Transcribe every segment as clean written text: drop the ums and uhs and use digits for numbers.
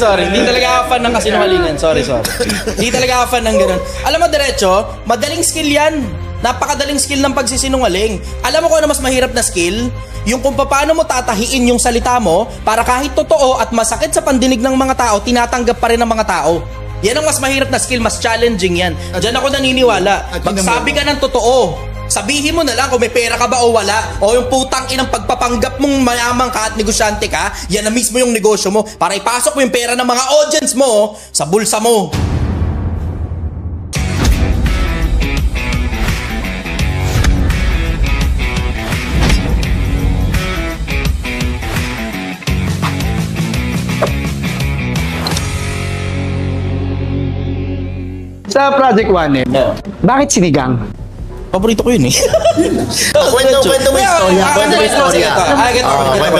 sorry. Hindi talaga ako fan ng kasinungalingan. Sorry. Hindi talaga ako fan ng ganun. Alam mo, diretso, madaling skill yan. Napakadaling skill ng pagsisinungaling. Alam mo kung ano mas mahirap na skill? Yung kung paano mo tatahiin yung salita mo para kahit totoo at masakit sa pandinig ng mga tao, tinatanggap pa rin ng mga tao. Yan ang mas mahirap na skill, mas challenging yan. Diyan ako naniniwala. Magsabi ka ng totoo. Sabihin mo na lang kung may pera ka ba o wala. O yung putang inang pagpapanggap mong mayaman ka at negosyante ka, yan na mismo yung negosyo mo para ipasok mo yung pera ng mga audience mo sa bulsa mo. Sa Project 1M, bakit sinigang? Paborito ko yun eh. Kwento mo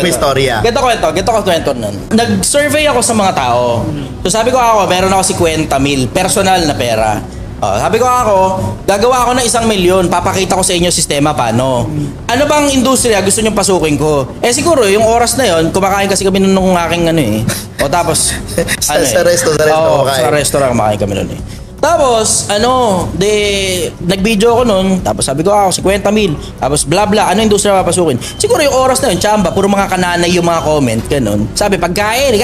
istorya. Ganto ko kwento nun. Nag-survey ako sa mga tao. So sabi ko meron ako 50,000 personal na pera. Sabi ko gagawa ako ng 1,000,000, papakita ko sa inyo sistema paano. Ano bang industriya gusto nyong pasukin ko? Siguro yung oras na yon, kumakain kasi kami nung aking tapos sa restaurant kumakain kami nun eh. Tapos, nag-video ko nun, tapos sabi ko 50,000, tapos bla bla, ano industriya papasukin? Siguro yung oras na yun, tsamba, puro mga kananay yung mga comment, ganun. Sabi, pagkain,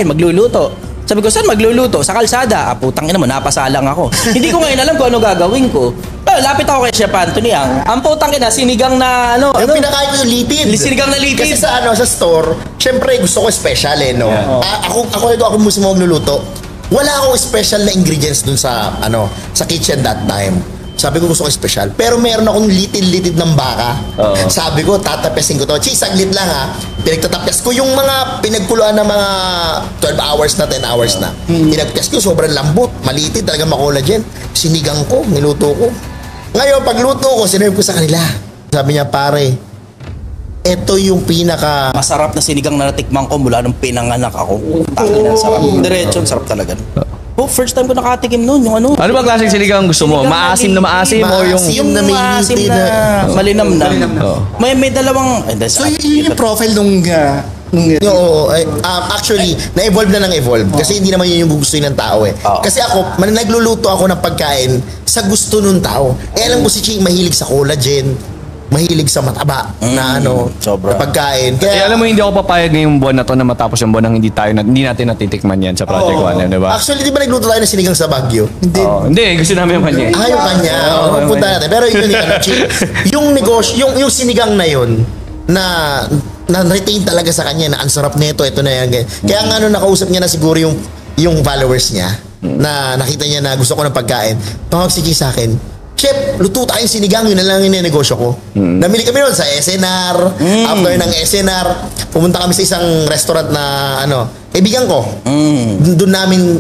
magluluto. Sabi ko, saan magluluto? Sa kalsada. Putang ina mo, napasalang ako. Hindi ko ngayon alam kung ano gagawin ko. Lapit ako kay Chef Anthony ang putang ina, sinigang na yung pinakain ko yung litid. Sinigang na litid. Kasi sa store, syempre gusto ko special no? Ako mismo magluluto. Wala akong special na ingredients dun sa kitchen that time. Sabi ko gusto ko special. Pero meron akong litid ng baka. Sabi ko, tatapesin ko to. Saglit lang pinagtatapes ko yung mga pinagkuluan na mga 12 hours na, 10 hours na. Pinagtapes ko, sobrang lambot. Malitid, talaga ma-collagen. Sinigang ko, niluto ko. Ngayon, pagluto ko, sinabi ko sa kanila. Sabi niya, pare, ito yung pinaka masarap na sinigang na natikman ko mula nung pinanganak ako. Tangina, sarap. Diretso, sarap talaga. First time ko nakatikim noon, yung Ano ba klaseng sinigang gusto mo? Maasim na maasim o yung maasim na malinam na. May dalawang so yun yung profile nung actually, na-evolve na ng-evolve. Kasi hindi naman yun yung gusto ng tao Kasi ako, nagluluto ako ng pagkain sa gusto ng tao. Alam ko si Chi, mahilig sa collagen, mahilig sa mataba na sobra. Na pagkain. Kaya alam mo, hindi ako papayag ngayong buwan na to na matapos yung buwan nang hindi natin natitikman yan sa Project 1M, di ba? Actually, di ba nagluto tayo ng sinigang sa Baguio? Hindi, gusto namin yung kanya. Yung kanya. Punta natin. Pero yun yung negosyo, yung sinigang na yun, na retain talaga sa kanya na ang sarap nito, ito na yan. Kaya nga nakausap niya na siguro yung followers niya na nakita niya na gusto ko ng pagkain. Tawag si Chi sa akin, Chef, luto tayong sinigang, yun na lang yung negosyo ko. Namili kami noon sa SNR. After ng SNR, pumunta kami sa isang restaurant na kaibigan ko.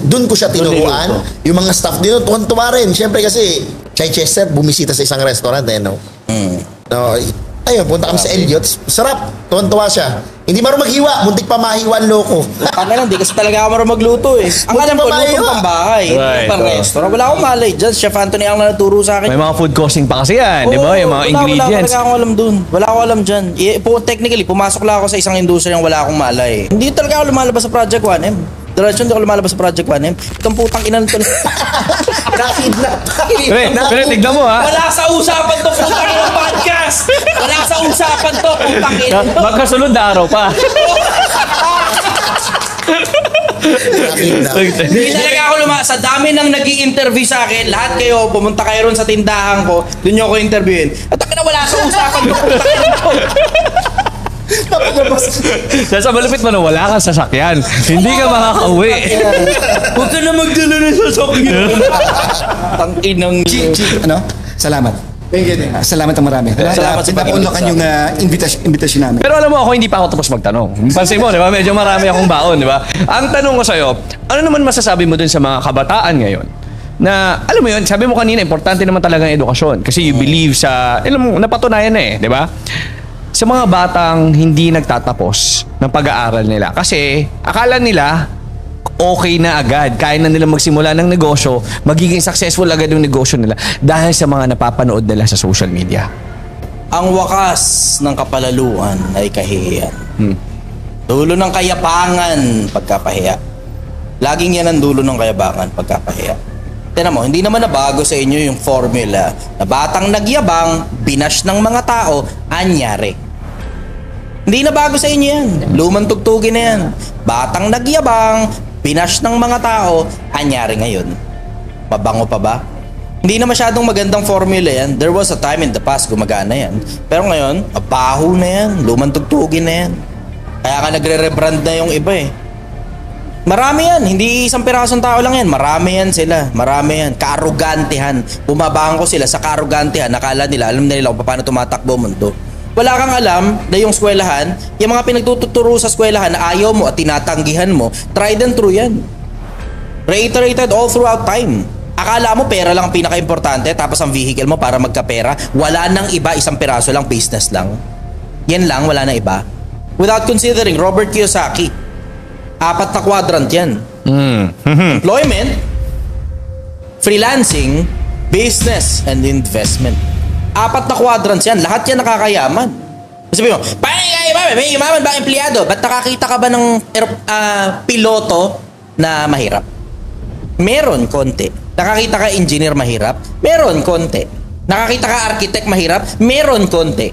Doon ko siya tinuruan. Yung mga staff din, tuwan-tuwa rin. Siyempre kasi, Chichester, bumisita sa isang restaurant ayun, punta kami sa Elliott's. Sarap, tuwan-tuwa siya. Hindi marunong maghiwa, muntik pa mahiwa ang loko. Hindi kasi talaga ako marunong magluto Ang alam ko, luto pang bahay, pang restaurant. Wala akong malay dyan. Chef Anthony ang natuturo sa akin. May mga food costing pa kasi yan, di ba? Yung mga ingredients. Wala akong alam dun. Wala akong alam dyan. Technically, pumasok lang ako sa isang industriyang wala akong malay. Hindi talaga ako lumalabas sa Project 1M. Diretso, hindi ako lumalabas sa Project 1M. Itong putang inan to. Pero tignan mo Wala sa usapan to, putang inang podcast. Wala sa usapan to, putang inan. Magkasunod na araw pa. Hindi talaga ako sa dami ng nag-i-interview sa akin, lahat kayo, pumunta kayo ron sa tindahan ko, doon nyo ako interviewin. At wala sa usapan to, putang inan to. Sa malupit mo na wala kang sasakyan. Hindi ka makakauwi. Huwag ka na magdala ng sasakyan. Tanginang Salamat. Salamat ang marami. Salamat sa pag-unlokan yung invitation namin. Pero alam mo, ako hindi pa ako tapos magtanong. Pansin mo, di ba? Medyo marami akong baon, di ba? Ang tanong ko sa'yo, ano naman masasabi mo dun sa mga kabataan ngayon? Na, alam mo yun, sabi mo kanina, importante naman talaga ang edukasyon. Kasi you believe sa, alam mo, napatunayan na di ba? Sa mga batang hindi nagtatapos ng pag-aaral nila. Kasi akala nila okay na agad. Kaya na nila magsimula ng negosyo, magiging successful agad yung negosyo nila dahil sa mga napapanood nila sa social media. Ang wakas ng kapalaluan ay kahihiyan. Dulo ng kayapangan pagkapahiya. Laging yan ang dulo ng kayabangan, pagkapahiya. Tignan mo, hindi naman nabago sa inyo yung formula na batang nagyabang, binash ng mga tao, anyari. Hindi nabago sa inyo yan. Lumang tugtugin na yan. Batang nagyabang, binash ng mga tao, anyari ngayon. Mabango pa ba? Hindi na masyadong magandang formula yan. There was a time in the past gumagana yan. Pero ngayon, abaho na yan. Lumang tugtugin na yan. Kaya ka nagre-rebrand na yung iba eh. Marami yan. Hindi isang pirasong tao lang yan. Marami yan sila. Marami yan. Kaarugantihan. Bumabangko sila sa kaarugantihan. Nakala nila, alam na nila kung paano tumatakbo ang mundo. Wala kang alam na yung eskwelahan, yung mga pinagtuturo sa eskwelahan na ayaw mo at tinatanggihan mo, tried and true yan. Reiterated all throughout time. Akala mo pera lang ang pinaka-importante tapos ang vehicle mo para magkapera. Wala nang iba, isang piraso lang, business lang. Yan lang, wala nang iba. Without considering Robert Kiyosaki. 4 na quadrant yan. Employment, freelancing, business, and investment. 4 na quadrants yan. Lahat yan nakakayaman. Sabi mo, may yumaman ba empleyado? Ba't nakakita ka ba ng piloto na mahirap? Meron, konti. Nakakita ka engineer mahirap? Meron, konti. Nakakita ka architect mahirap? Meron, konti.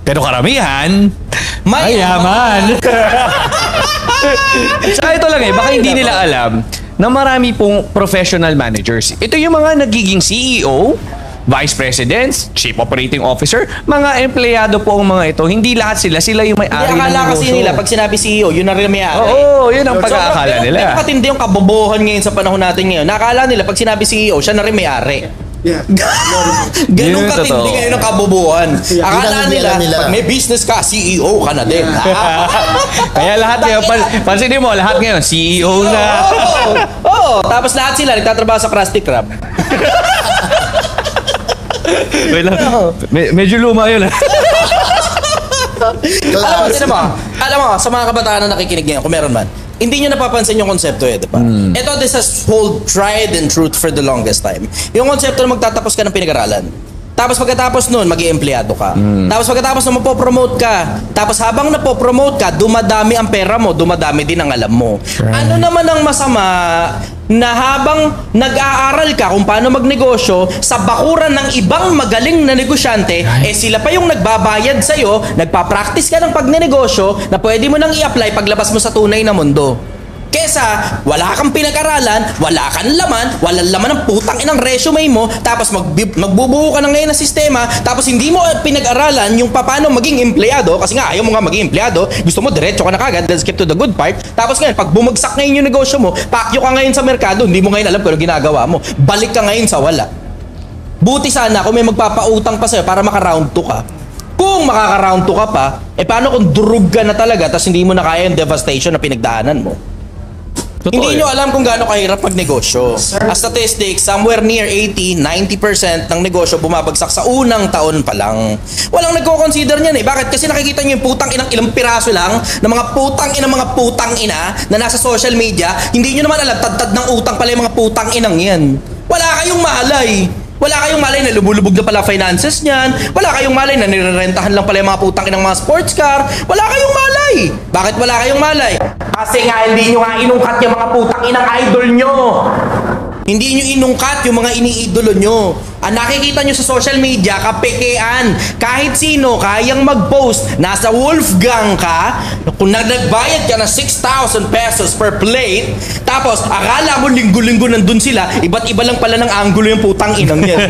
Pero karamihan, mayaman. Saka ito lang baka hindi nila alam na marami pong professional managers. Ito yung mga nagiging CEO, Vice Presidents, Chief Operating Officer, mga empleyado po ang mga ito. Hindi lahat sila yung may-ari ng negosyo. Akala kasi nila, pag sinabi CEO, yun na rin may-ari. Oo, yun ang pag-aakala nila. Pero katindi yung kabobohan ngayon sa panahon natin ngayon. Nakala nila, pag sinabi CEO, siya na rin may-ari. Yeah. Ganun katindi ngayon ang kabobohan. Akala nila, pag may business ka, CEO ka na din. Kaya lahat ngayon, pansinin mo, lahat ngayon, CEO na. Oo, tapos lahat sila nagtatrabaho sa Krusty Krab. Wait lang. Medyo luma yun. Alam mo, sa mga kabataan na nakikinig ngayon, kung meron man, hindi nyo napapansin yung konsepto di ba? Ito, this has hold tried and truth for the longest time. Yung konsepto na magtatapos ka ng pinag-aralan. Tapos pagkatapos nun, mag-i-empleyado ka. Tapos pagkatapos nun, mapopromote ka. Tapos habang napopromote ka, dumadami ang pera mo, dumadami din ang alam mo. Ano naman ang masama na habang nag-aaral ka kung paano magnegosyo, sa bakuran ng ibang magaling na negosyante, sila pa yung nagbabayad sa'yo, nagpa-practice ka ng pagnenegosyo na pwede mo nang i-apply paglabas mo sa tunay na mundo. Kesa, wala kang pinag-aralan, wala kang laman, walang laman ng putang inang resume mo, tapos magbubuo ka ng ngayon ng sistema, tapos hindi mo pinag-aralan yung paano maging empleyado, kasi nga ayaw mo nga maging empleyado, gusto mo diretso ka na kagad, let's get to the good part, tapos ngayon, pag bumagsak ngayon yung negosyo mo, pakyo ka ngayon sa merkado, hindi mo ngayon alam kung ano ginagawa mo, balik ka ngayon sa wala. Buti sana kung may magpapautang pa sa'yo para maka-round 2 ka. Kung makaka-round 2 ka pa, paano kung durug ka na talaga, tapos hindi mo na kaya yung devastation na pinagdaanan mo? Hindi nyo alam kung gaano kahirap magnegosyo. As statistics, somewhere near 80-90% ng negosyo bumabagsak sa unang taon pa lang. Walang nagko-consider niyan Bakit? Kasi nakikita nyo yung putang inang ilang piraso lang ng mga putang ina na nasa social media. Hindi nyo naman alam, tad ng utang pala yung mga putang inang yan. Wala kayong malay. Wala kayong malay na lumulubog na pala finances niyan. Wala kayong malay na nirerentahan lang pala yung mga putang inang mga sports car. Wala kayong malay. Bakit wala kayong malay? Kasi nga hindi nyo nga inungkat yung mga putang inang idol nyo. Hindi nyo inungkat yung mga iniidolo nyo. Ang nakikita nyo sa social media, kapekean. Kahit sino, kayang mag-post. Nasa Wolfgang ka, kung nagbayad ka ng 6,000 pesos per plate, tapos akala mo linggo-linggo nandun sila, iba't iba lang pala ng angulo yung putang inang yan.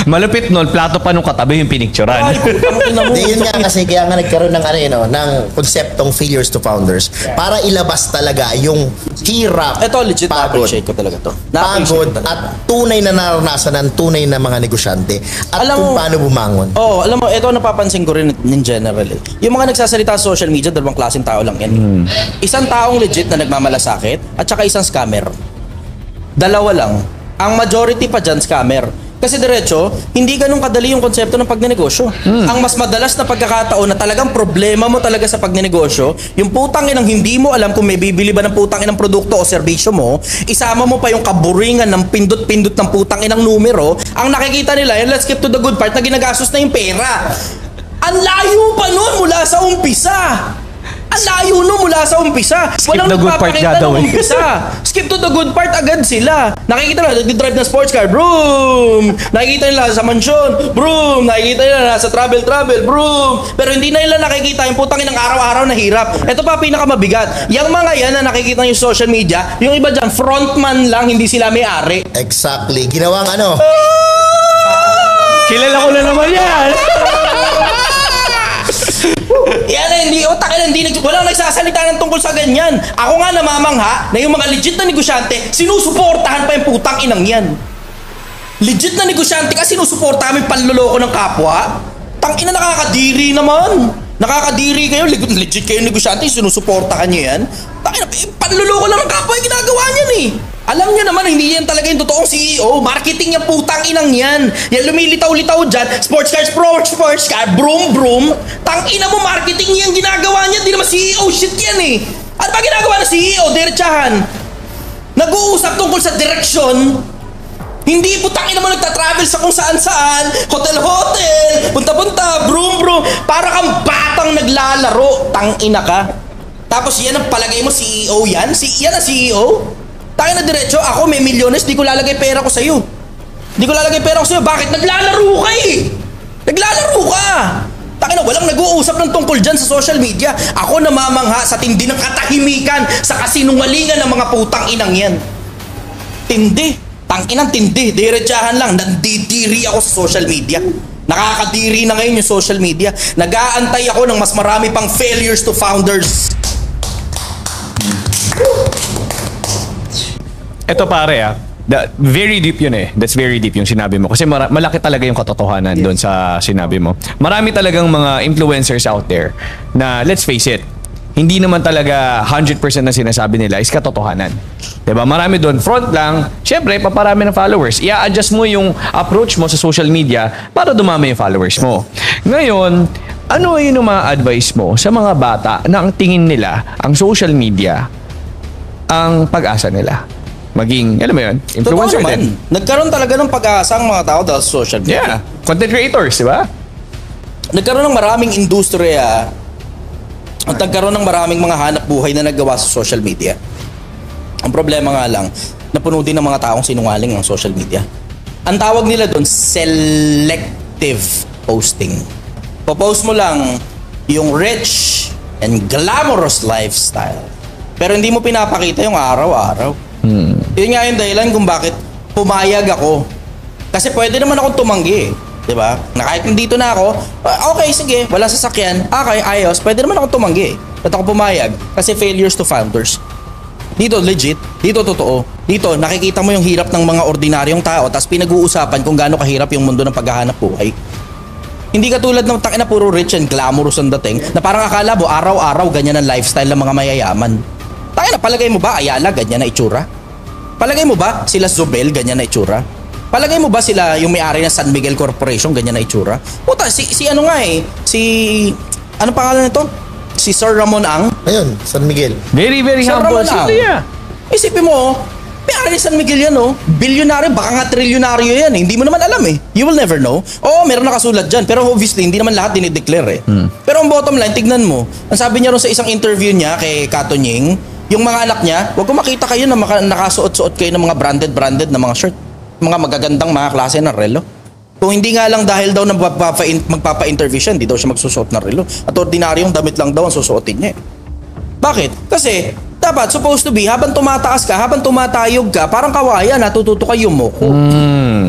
Malupit nun, plato pa nung katabi yung pinicturan. Hindi, yun nga kasi kaya nga nagkaroon ng ng konseptong failures to founders para ilabas talaga yung hirap. Ito legit na-appreciate ko talaga to. Pagod at tunay na naranasan ng tunay na mga negosyante at kung paano bumangon. Alam mo, ito napapansin ko rin in general Yung mga nagsasalita sa social media, dalawang klaseng tao lang yan. Isang taong legit na nagmamalasakit at saka isang scammer. Dalawa lang. Ang majority pa dyan, scammer. Kasi diretso, hindi ganun kadali yung konsepto ng pagnenegosyo. Ang mas madalas na pagkakataon na talagang problema mo talaga sa pagnenegosyo, yung putang inang hindi mo alam kung may bibili ba ng putang inang produkto o serbisyo mo, isama mo pa yung kaburingan ng pindot-pindot ng putang inang numero, ang nakikita nila, let's get to the good part, na ginagastos na yung pera. Ang layo pa nun mula sa umpisa. Ang layo no mula sa umpisa. Skip the good part nagpapakita ng gagawin. umpisa. Skip to the good part agad sila. Nakikita nila, nag-drive ng sports car, broom. Nakikita nila sa mansyon, broom. Nakikita nila sa travel, broom. Pero hindi na nila nakikita yung putang inang araw-araw na hirap. Ito pa pinakamabigat. Yung mga yan na nakikita nyo sa social media, yung iba dyan, frontman lang, hindi sila may-ari. Exactly. Ginawang ano? Kilala ko na naman yan. Yan na, walang nagsasalita ng tungkol sa ganyan. Ako nga namamangha na yung mga legit na negosyante, sinusuportahan pa yung putang inang yan. Legit na negosyante ka, sinusuportahan mo yung panloloko ng kapwa? Tangina, nakakadiri naman. Nakakadiri kayo, legit kayo negosyante, sinusuportahan nyo yan. Tangina, panloloko lang ng kapwa yung ginagawa niyan eh. Alam nyo naman, hindi yan talaga yung totoong CEO. Marketing yung putang inang yan. Yan lumilitaw-litaw dyan. Sports car, broom. Tangina mo, marketing yan ginagawa niya. Di naman CEO shit yan eh. Ano ba ginagawa ng CEO? Diretsahan. Nag-uusap tungkol sa direksyon. Hindi putang ina mo nagta-travel sa kung saan-saan. Hotel. Punta-punta. Broom. Para kang batang naglalaro. Tangina ka. Tapos yan ang palagay mo CEO yan? Yan ang CEO? Tayo na diretso, ako may milyones, di ko lalagay pera ko sa'yo. Bakit? Naglalaro ka eh! Naglalaro ka! Tayo na, walang nag-uusap ng tungkol dyan sa social media. Ako namamangha sa tindi ng katahimikan, sa kasinungalingan ng mga putang inang yan. Tindi. Tanginang tindi. Diretsahan lang. Nandidiri ako sa social media. Nakakadiri na ngayon yung social media. Nag-aantay ako ng mas marami pang failures to founders. Ito pare very deep yun eh. That's very deep yung sinabi mo. Kasi malaki talaga yung katotohanan doon sa sinabi mo. Marami talagang mga influencers out there na, let's face it, hindi naman talaga 100% na sinasabi nila is katotohanan. Diba? Marami doon, front lang, syempre, paparami ng followers. I-adjust mo yung approach mo sa social media para dumami yung followers mo. Ngayon, ano yung mga advice mo sa mga bata na ang tingin nila, ang social media, ang pag-asa nila? Maging, alam mo yun, influencer din. Nagkaroon talaga ng pag-asa ang mga tao dahil sa social media. Yeah, content creators, di ba? Nagkaroon ng maraming industriya at nagkaroon ng maraming mga hanap buhay na naggawa sa social media. Ang problema nga lang, napuno din ng mga taong sinungaling ang social media. Ang tawag nila doon, selective posting. Popost mo lang yung rich and glamorous lifestyle. Pero hindi mo pinapakita yung araw-araw. Yun nga yung dahilan kung bakit pumayag ako. Kasi pwede naman akong tumanggi, di ba? Na kahit nandito na ako, okay, sige, wala sasakyan, okay, ayos, pwede naman akong tumanggi. At ako pumayag kasi failures to founders. Dito legit, dito totoo. Dito nakikita mo yung hirap ng mga ordinaryong tao tapos pinag-uusapan kung gaano kahirap yung mundo ng paghahanap buhay. Hindi katulad ng tangina puro rich and glamorous ang dating na parang akala mo araw-araw ganyan ang lifestyle ng mga mayayaman. Tangina, palagay mo ba Ayala ganyan na itsura? Palagay mo ba sila Zobel ganyan na itsura? Palagay mo ba sila yung may-ari ng San Miguel Corporation ganyan na itsura? Puta, si ano nga eh, ano pangalan nito? Si Sir Ramon Ang? Ayun, San Miguel. Very, very Sir humble. Ramon Ang. Yeah. Isipin mo, may-ari ng San Miguel yan oh. Bilyonaryo, baka nga trilyonaryo yan eh. Hindi mo naman alam eh. You will never know. Oo, meron nakasulat dyan. Pero obviously, hindi naman lahat dinideclare eh. Pero ang bottom line, tignan mo. Ang sabi niya ron sa isang interview niya kay Kato Nying, yung mga anak niya, wag ko makita kayo na nakasuot-suot kayo ng mga branded na mga shirt. Mga magagandang mga klase ng relo. Kung hindi nga lang dahil daw na magpapa-interview siya, hindi daw siya magsusuot ng relo. At ordinaryong damit lang daw ang susuotin niya. Bakit? Kasi dapat supposed to be, habang tumataas ka, habang tumatayog ka, parang kawayan, natututo ka yumuko.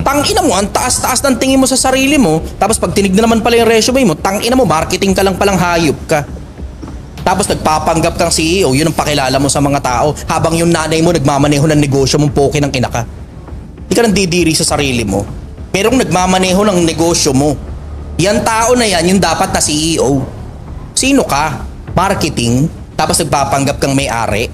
Tangina mo, ang taas-taas ng tingin mo sa sarili mo, tapos pag tinignan naman pala yung resume mo, tangina mo, marketing ka lang palang hayop ka. Tapos nagpapanggap kang CEO, yun ang pakilala mo sa mga tao, habang yung nanay mo nagmamaneho ng negosyo mong poke ng kinaka. Hindi ka nang didiri sa sarili mo. Merong nagmamaneho ng negosyo mo. Yan tao na yan, yung dapat na CEO. Sino ka? Marketing? Tapos nagpapanggap kang may-ari?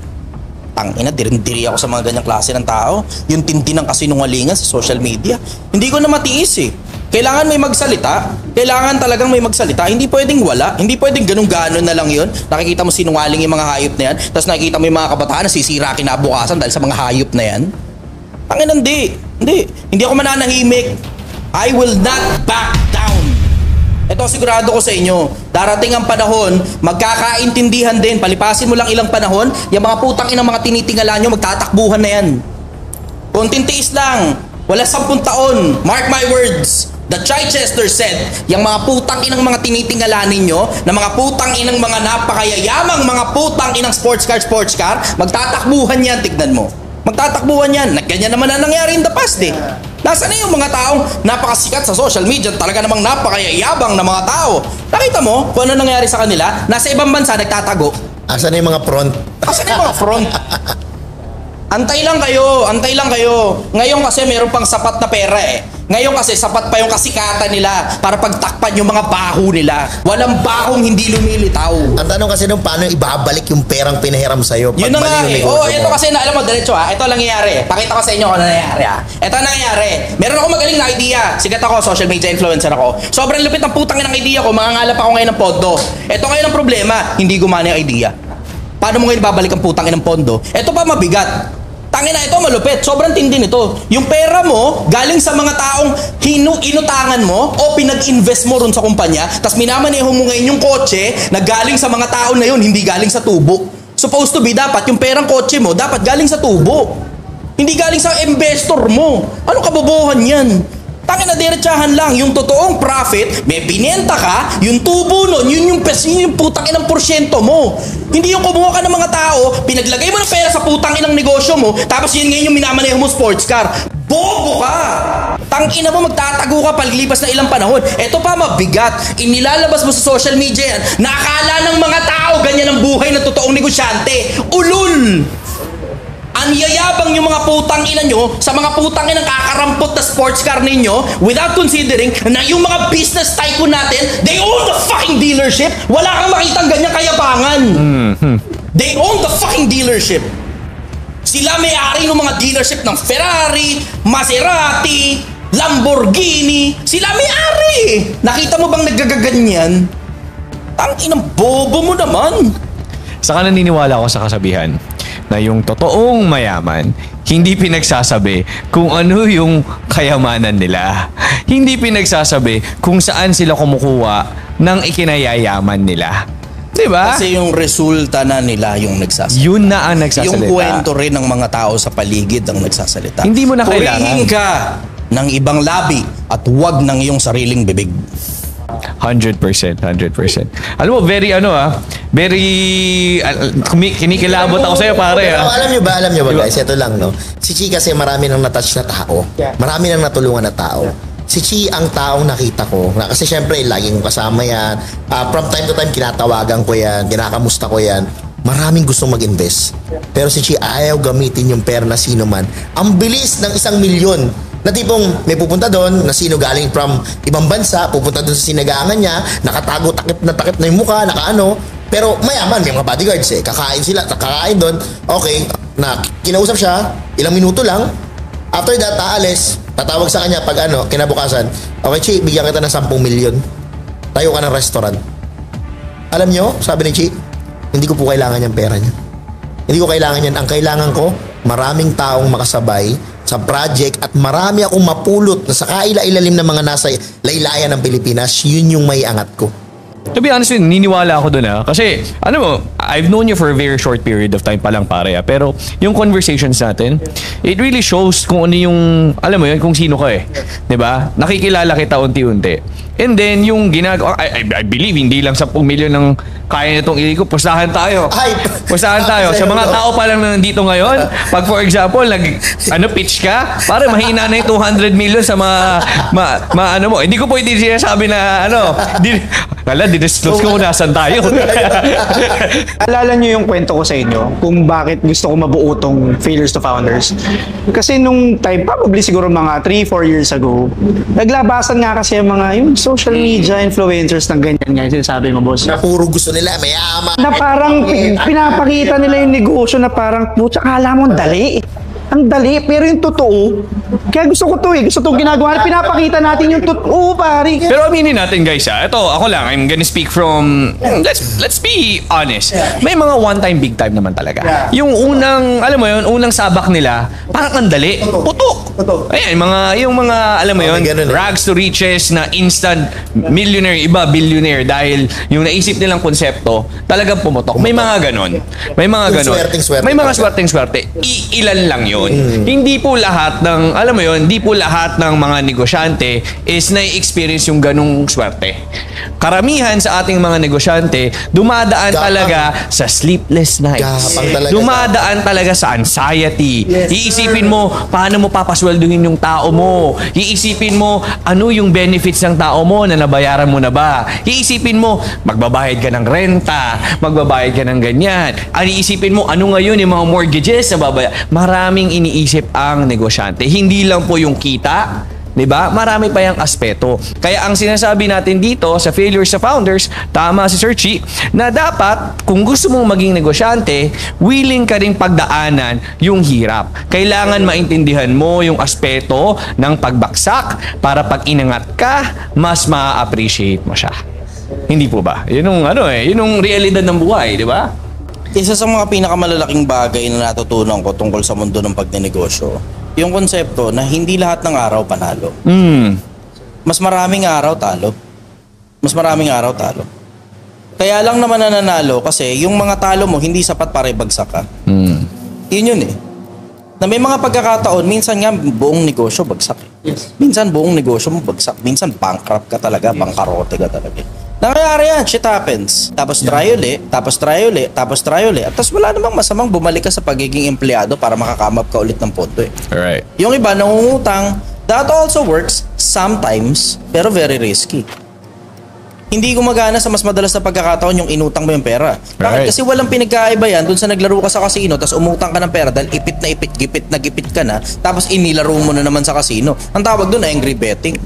Tangina, diri ako sa mga ganyang klase ng tao. Yung tindi ng kasinungalingan sa social media. Hindi ko na matiis eh. Kailangan may magsalita. Kailangan talagang may magsalita. Hindi pwedeng wala. Hindi pwedeng ganun-ganon na lang yun. Nakikita mo sinungaling yung mga hayop na yan. Tapos nakikita mo yung mga kabataan na sisira kinabukasan dahil sa mga hayop na yan. Tangina, hindi. Hindi ako mananahimik. I will not back down. Ito sigurado ko sa inyo, darating ang panahon, magkakaintindihan din, palipasin mo lang ilang panahon, yung mga putang inang mga tinitingala nyo, magtatakbuhan na yan. Konting tiis lang, wala 10 taon, mark my words. The Chichester said, yung mga putang inang mga tinitingala ninyo, na mga putang inang mga napakayayamang mga putang inang sports car, magtatakbuhan yan, tignan mo. Magtatakbuhan yan. Ganyan naman na nangyari in the past eh. Nasaan na yung mga taong napakasikat sa social media, talaga namang napakayayabang na mga tao. Nakita mo kung ano nangyari sa kanila? Nasa ibang bansa nagtatago. Asan na yung mga front? Asan na yung mga front? Antay lang kayo, antay lang kayo. Ngayon kasi meron pang sapat na pera eh. Ngayon kasi sapat pa yung kasikatan nila para pagtakpan yung mga baho nila. Walang bahong hindi lumilitaw. Ang tanong kasi nung paano ibabalik yung perang pinahiram sa'yo pag Yun na nga mali eh. yung Oo, negosyo ito mo. kasi na, alam mo, diretso ha. Ito lang nangyari. Pakita ko sa inyo kung ano nangyari ha. Ito ang nangyari. Meron ako magaling na idea. Sigat ako, social media influencer ako. Sobrang lupit ng putang ng idea ko. Mangangalap ako ngayon ng pondo. Ito ngayon ang problema. Hindi gumana yung idea. Paano mo ngayon babalik ang putang ng pondo? Ito pa mabigat. Tangina, ito malupit. Sobrang tindi nito. Yung pera mo, galing sa mga taong inutangan mo o pinag-invest mo ron sa kumpanya, tas minamaneho mo ngayon yung kotse na galing sa mga tao na yun, hindi galing sa tubo. Supposed to be, dapat yung perang kotse mo, dapat galing sa tubo. Hindi galing sa investor mo. Ano kabobohan yan? Tangina, diretsahan lang. Yung totoong profit, may binenta ka, yung tubo nun, yun yung putang inang porsyento mo. Hindi yung kumuha ka ng mga tao, pinaglagay mo ng pera sa putang inang negosyo mo, tapos yun ngayon yung minamaneho mo sports car. Bobo ka! Tangina mo, magtatago ka paglipas na ilang panahon. Ito pa mabigat. Inilalabas mo sa social media yan, na akala ng mga tao ganyan ang buhay ng totoong negosyante. Ulul! Ang yayabang yung mga putang ina nyo sa mga putang inang kakarampot na sports car ninyo without considering na yung mga business tycoon natin, they own the fucking dealership. Wala kang makitang ganyang kayabangan. They own the fucking dealership. Sila may-ari ng mga dealership ng Ferrari, Maserati, Lamborghini. Sila may-ari. Nakita mo bang nagagaganyan? Tanginang bobo mo naman. Saka naniniwala ako sa kasabihan na yung totoong mayaman, hindi pinagsasabi kung ano yung kayamanan nila. Hindi pinagsasabi kung saan sila kumukuha ng ikinayayaman nila. Diba? Kasi yung resulta na nila yung nagsasalita. Yun na ang nagsasalita. Yung kwento rin ng mga tao sa paligid ang nagsasalita. Hindi mo na kailangan. Purihin ka ng ibang labi at huwag ng iyong sariling bibig. 100%. Alam mo, very kinikilabot ako sa'yo, pare. Pero alam nyo ba guys, ito lang no. Si Chi kasi marami nang natouch na tao. Marami nang natulungan na tao. Si Chi ang taong nakita ko. Kasi syempre, laging kasama yan. From time to time, kinatawagan ko yan. Kinakamusta ko yan. Maraming gustong mag-invest. Pero si Chi ayaw gamitin yung pera na sino man. Ang bilis ng 1 milyon. Na tipong may pupunta doon, na sino galing from ibang bansa, pupunta doon sa sinagangan niya, nakatago, takip na yung mukha, nakaano. Pero mayaman, may mga bodyguards eh. Kakain sila, kakain doon. Okay, na kinausap siya, ilang minuto lang. After that, aalis, tatawag sa kanya pag kinabukasan. Okay, Chi, bigyan kita ng 10 milyon. Tayo ka ng restaurant. Alam nyo, sabi ni Chi, hindi ko po kailangan yung pera niya. Hindi ko kailangan yan. Ang kailangan ko, maraming taong makasabay sa project at marami akong mapulot na sa kaila-ilalim ng mga nasa laylayan ng Pilipinas. Yun yung may angat ko. To be honest, niniwala ako dun Kasi, I've known you for a very short period of time pa lang pare Pero, yung conversations natin, it really shows kung ano yung, alam mo yun, kung sino ka Diba? Nakikilala kita unti-unti. And then, yung ginagawa, I believe, hindi lang 10 milyon ng kaya nitong iliko. Pustahan tayo. Pustahan tayo. Sa mga tao pa lang nandito ngayon, pag for example, pitch ka, pare, mahina na yung 200 million sa ano mo. Hindi ko pwede sinasabi na, dinisclose ko kung nasan tayo. Alala nyo yung kwento ko sa inyo kung bakit gusto ko mabuo tong Failures to Founders. Kasi nung time, probably siguro mga 3-4 years ago, naglabasan nga kasi yung social media influencers ng ganyan nga yung sinasabi mo, boss. Na puro gusto nila, mayaman. Na parang pinapakita nila yung negosyo na parang, putya, kala mo ang dali. Ang dali, pero yung totoo, kaya gusto ko gusto itong ginagawa na pinapakita natin yung totoo, pare. Pero aminin natin guys ito, ako lang, I'm gonna speak from, let's be honest. May mga one-time, big time naman talaga. Yung unang, alam mo yun, unang sabak nila, parang ang dali, putok. Ayan, yung mga, alam mo yun, may ganun eh. rags to riches na instant millionaire, iba billionaire dahil yung naisip nilang konsepto talagang pumutok. May mga ganon. May mga Yung ganon. swerteng-swerte May mga talaga. swerteng-swerte. Ilan lang yun. Hindi po lahat ng, alam mo yun, hindi po lahat ng mga negosyante is na-experience yung ganung swerte. Karamihan sa ating mga negosyante, dumadaan Gapang. talaga sa sleepless nights. Gapang talaga. Dumadaan talaga sa anxiety. Iisipin mo, paano mo papasweldohin yung tao mo? Iisipin mo, ano yung benefits ng tao mo na nabayaran mo na ba? Iisipin mo, magbabayad ka ng renta, magbabayad ka ng ganyan. Iisipin mo, ano ngayon yung mga mortgages na babayad? Maraming iniisip ang negosyante. Hindi lang po yung kita, 'di ba? Marami pa yung aspeto. Kaya ang sinasabi natin dito sa Failures sa Founders, tama si Sir Chi, na dapat kung gusto mong maging negosyante, willing ka ring pagdaanan yung hirap. Kailangan maintindihan mo yung aspeto ng pagbaksak para pag inangat ka, mas ma-appreciate mo siya. Hindi po ba? Yun yung realidad ng buhay, 'di ba? Isa sa mga pinakamalalaking bagay na natutunan ko tungkol sa mundo ng pagnenegosyo, yung konsepto na hindi lahat ng araw panalo. Mas maraming araw talo. Mas maraming araw talo. Kaya lang naman nananalo kasi yung mga talo mo hindi sapat para ibagsak ka. Yun eh. Na may mga pagkakataon, minsan nga buong negosyo bagsak. Minsan buong negosyo mo bagsak. Minsan bankrupt ka talaga, bangkarote ka talaga. Nangyayari yan, shit happens. Tapos try uli, tapos try uli, tapos try uli. At tapos wala namang masamang bumalik ka sa pagiging empleyado para makakamap ka ulit ng pondo eh. Alright. Yung iba nangungutang, that also works sometimes, pero very risky. Hindi gumagana sa mas madalas na pagkakataon yung inutang mo yung pera. Bakit? Right. Kasi walang pinagkaiba yan dun sa naglaro ka sa casino tapos umutang ka ng pera dahil ipit na ipit, gipit na gipit ka na tapos inilaro mo na naman sa casino. Ang tawag dun angry betting.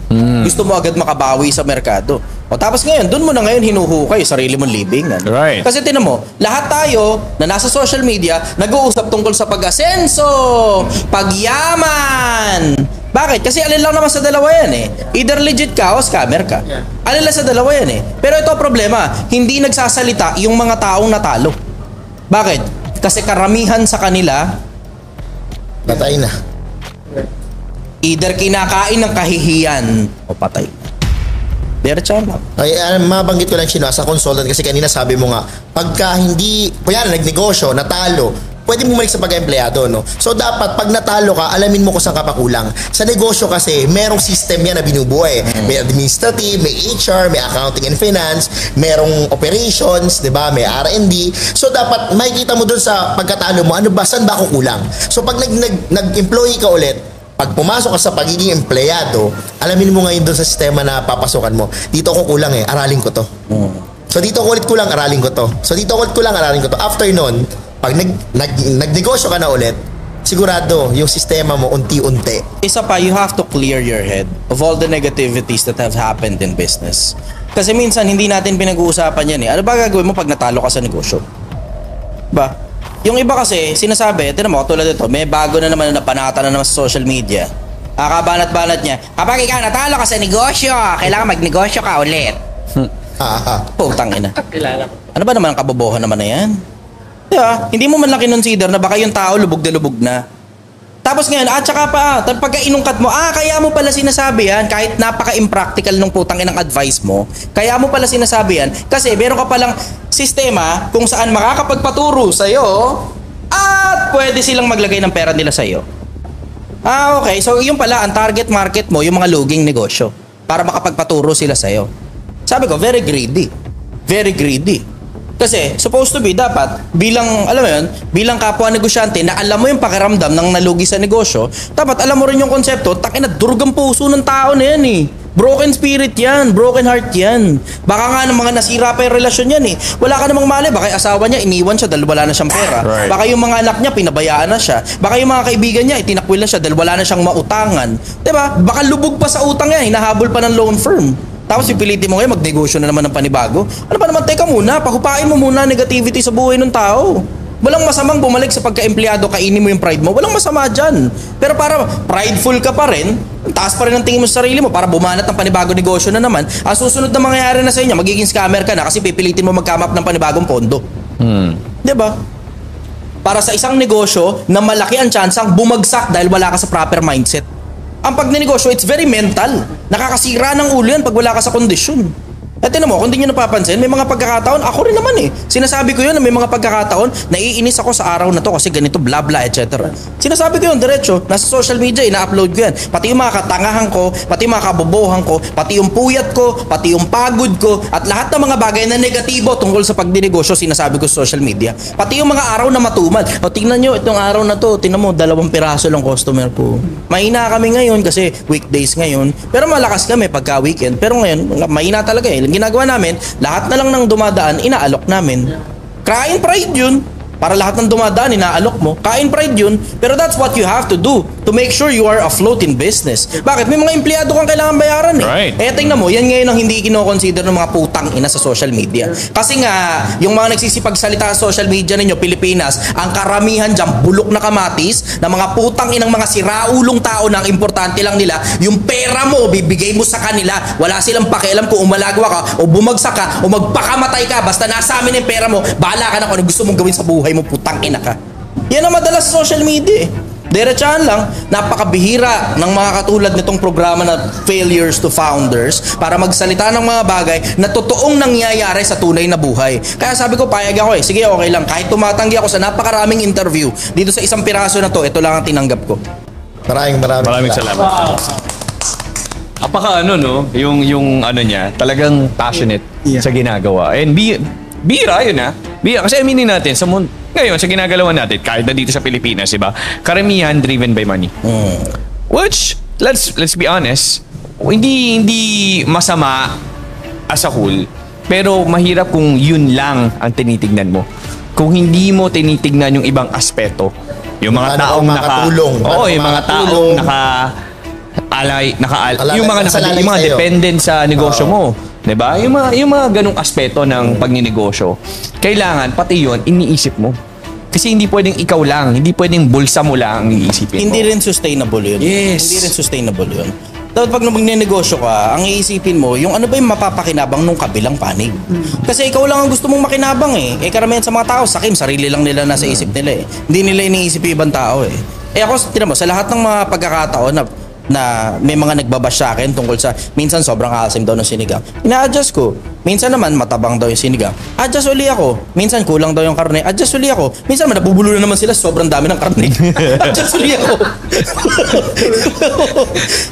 Gusto mo agad makabawi sa merkado. O tapos ngayon, dun mo na ngayon hinuhukay sarili mong libingan. Right. Kasi tinan mo, lahat tayo na nasa social media nag-uusap tungkol sa pag-asenso, pagyaman. Bakit? Kasi alin lang naman sa dalawa yan eh. Either legit ka o scammer ka. Alin lang sa dalawa yan eh. Pero ito ang problema, hindi nagsasalita yung mga taong natalo. Bakit? Kasi karamihan sa kanila, Patay na. either kinakain ng kahihiyan o patay. Diretso lang. Ay, mabanggit ko lang Chino, sa consultant kasi kanina sabi mo nga, pagka hindi, kuya nagnegosyo, natalo, pwede mo bumalik sa pag-empleyado, no? So, dapat, pag natalo ka, alamin mo kung saan ka pa kulang. Sa negosyo kasi, merong system yan na binubuhay. May administrative, may HR, may accounting and finance, merong operations, di ba? May R&D. So, dapat, makikita mo dun sa pagkatalo mo, ano ba, saan ba ako kulang? So, pag nag-employee ka ulit, pag pumasok ka sa pagiging empleyado, alamin mo ngayon dun sa sistema na papasokan mo, dito ako kulang eh, aralin ko to. So, dito ako ulit kulang, aralin ko to. So, dito ako ulit kulang, aralin ko to. After nun, pag nagnegosyo ka na ulit, sigurado yung sistema mo unti-unti. Isa pa, you have to clear your head of all the negativities that have happened in business. Kasi minsan, hindi natin pinag-uusapan yan eh. Ano ba gagawin mo pag natalo ka sa negosyo? Ba? Yung iba kasi, sinasabi, tinan mo, tulad ito, may bago na naman na panata na naman sa social media. Kabanat-banat niya, kapag ikaw natalo ka sa negosyo, kailangan magnegosyo ka ulit. Putang ina. Ano ba naman ang kabobohan naman na yan? Diba? Hindi mo man lang kinonsider na baka yung tao lubog na lubog na. Tapos ngayon, tsaka pa, pagka inungkat mo, kaya mo pala sinasabi yan, kahit napaka-impractical nung putang inang advice mo, kaya mo pala sinasabi yan, kasi meron ka palang sistema kung saan makakapagpaturo sa'yo at pwede silang maglagay ng pera nila sa'yo. Okay. So, yung pala, ang target market mo, yung mga luging negosyo, para makapagpaturo sila sa'yo. Sabi ko, very greedy. Very greedy. Kasi, supposed to be, dapat, bilang, alam mo yun, bilang kapwa negosyante na alam mo yung pakiramdam ng nalugi sa negosyo, dapat alam mo rin yung konsepto, takin na durugang puso ng tao na yan eh. Broken spirit yan, broken heart yan. Baka nga ng mga nasira pa yung relasyon yan eh. Wala ka namang mali, baka yung asawa niya iniwan siya dahil wala na siyang pera. Right. Baka yung mga anak niya pinabayaan na siya. Baka yung mga kaibigan niya itinakwil na siya dahil wala na siyang mautangan. Diba? Baka lubog pa sa utang yan, hinahabol pa ng loan firm. Tapos pipilitin mo ngayon, magnegosyo na naman ng panibago. Ano ba naman, teka muna, pahupain mo muna negativity sa buhay ng tao. Walang masamang bumalik sa pagka-empleyado, kainin mo yung pride mo. Walang masama dyan. Pero para prideful ka pa rin, taas pa rin ang tingin mo sa sarili mo para bumanat ng panibago negosyo na naman, ang susunod na mangyayari na sa inyo, magiging scammer ka na kasi pipilitin mo mag-come up ng panibagong pondo. Diba? Para sa isang negosyo na malaki ang tsansang bumagsak dahil wala ka sa proper mindset. Ang pagnenegosyo, it's very mental. Nakakasira ng ulo yan pag wala ka sa kondisyon. At tinan mo, kung di nyo napapansin, may mga pagkakataon, ako rin naman eh. Sinasabi ko yun na may mga pagkakataon, naiinis ako sa araw na to kasi ganito, bla bla, etc. Sinasabi ko yun, diretso, nasa social media, ina-upload ko yan. Pati yung mga katangahan ko, pati yung mga kabobohan ko, pati yung puyat ko, pati yung pagod ko, at lahat ng mga bagay na negatibo tungkol sa pagdinegosyo, sinasabi ko sa social media. Pati yung mga araw na matumal. O tingnan nyo, itong araw na to, tingnan mo, 2 piraso lang customer ko. Mahina kami ngayon kasi weekdays ngayon, pero malakas kami pagka weekend. Pero ngayon, mahina talaga eh. Ginagawa namin, lahat na lang ng dumadaan, inaalok namin. Kain pride yun. Para lahat ng dumadaan, inaalok mo. Kain pride yun. Pero that's what you have to do to make sure you are afloat in business. Bakit? May mga empleyado kang kailangan bayaran eh. Right. Eh, tingnan mo, yan ngayon ang hindi kinoconsider ng mga putang ina sa social media. Kasi nga, yung mga nagsisipagsalita sa social media ninyo, Pilipinas, ang karamihan dyan, bulok na kamatis, na mga putang inang mga siraulong tao na ang importante lang nila, yung pera mo, bibigay mo sa kanila. Wala silang pakialam kung umalagwa ka, o bumagsak ka, o magpakamatay ka. Basta nasa amin yung pera mo, bahala ka na kung ano gusto mong gawin sa buhay mo, putang ina ka. Yan ang madalas sa social media eh. Diretsahan lang, napakabihira ng mga katulad nitong programa na Failures to Founders para magsalita ng mga bagay na totoong nangyayari sa tunay na buhay. Kaya sabi ko, payag ako eh. Sige, okay lang. Kahit tumatanggi ako sa napakaraming interview, dito sa isang piraso na to, ito lang ang tinanggap ko. Maraming salamat. Apaka ano no, yung ano niya, talagang passionate sa ginagawa. And bira yun bira. Kasi aminin natin, ngayon, sa ginagalawan natin, kahit na dito sa Pilipinas, diba? Karamihan driven by money. Which, let's be honest, hindi masama as a whole, pero mahirap kung yun lang ang tinitignan mo. Kung hindi mo tinitignan yung ibang aspeto, yung mga taong makatulong. yung mga taong yung mga dependent sa negosyo mo. 'Di ba? Yung mga ganung aspeto ng pagninegosyo, kailangan pati 'yon iniisip mo. Kasi hindi pwedeng ikaw lang, hindi pwedeng bulsa mo lang ang iisipin mo. Hindi rin sustainable 'yun. Yes. Hindi rin sustainable 'yun. Dapat pag magnenegosyo ka, ang iisipin mo, yung ano ba yung mapapakinabang nung kabilang panig. Kasi ikaw lang ang gusto mong makinabang eh. Eh karamihan sa mga tao, sakim, sarili lang nila nasa isip nila eh. Hindi nila iniisip yung ibang tao eh. Eh ako, tinan mo, sa lahat ng mga pagkakataon na may mga nagbabash sa akin tungkol sa minsan sobrang asim daw ng sinigang. Ina-adjust ko. Minsan naman matabang daw yung sinigang. Adjust uli ako. Minsan kulang daw yung karne. Adjust uli ako. Minsan nabubulo na naman sila sobrang dami ng karne. Adjust uli ako.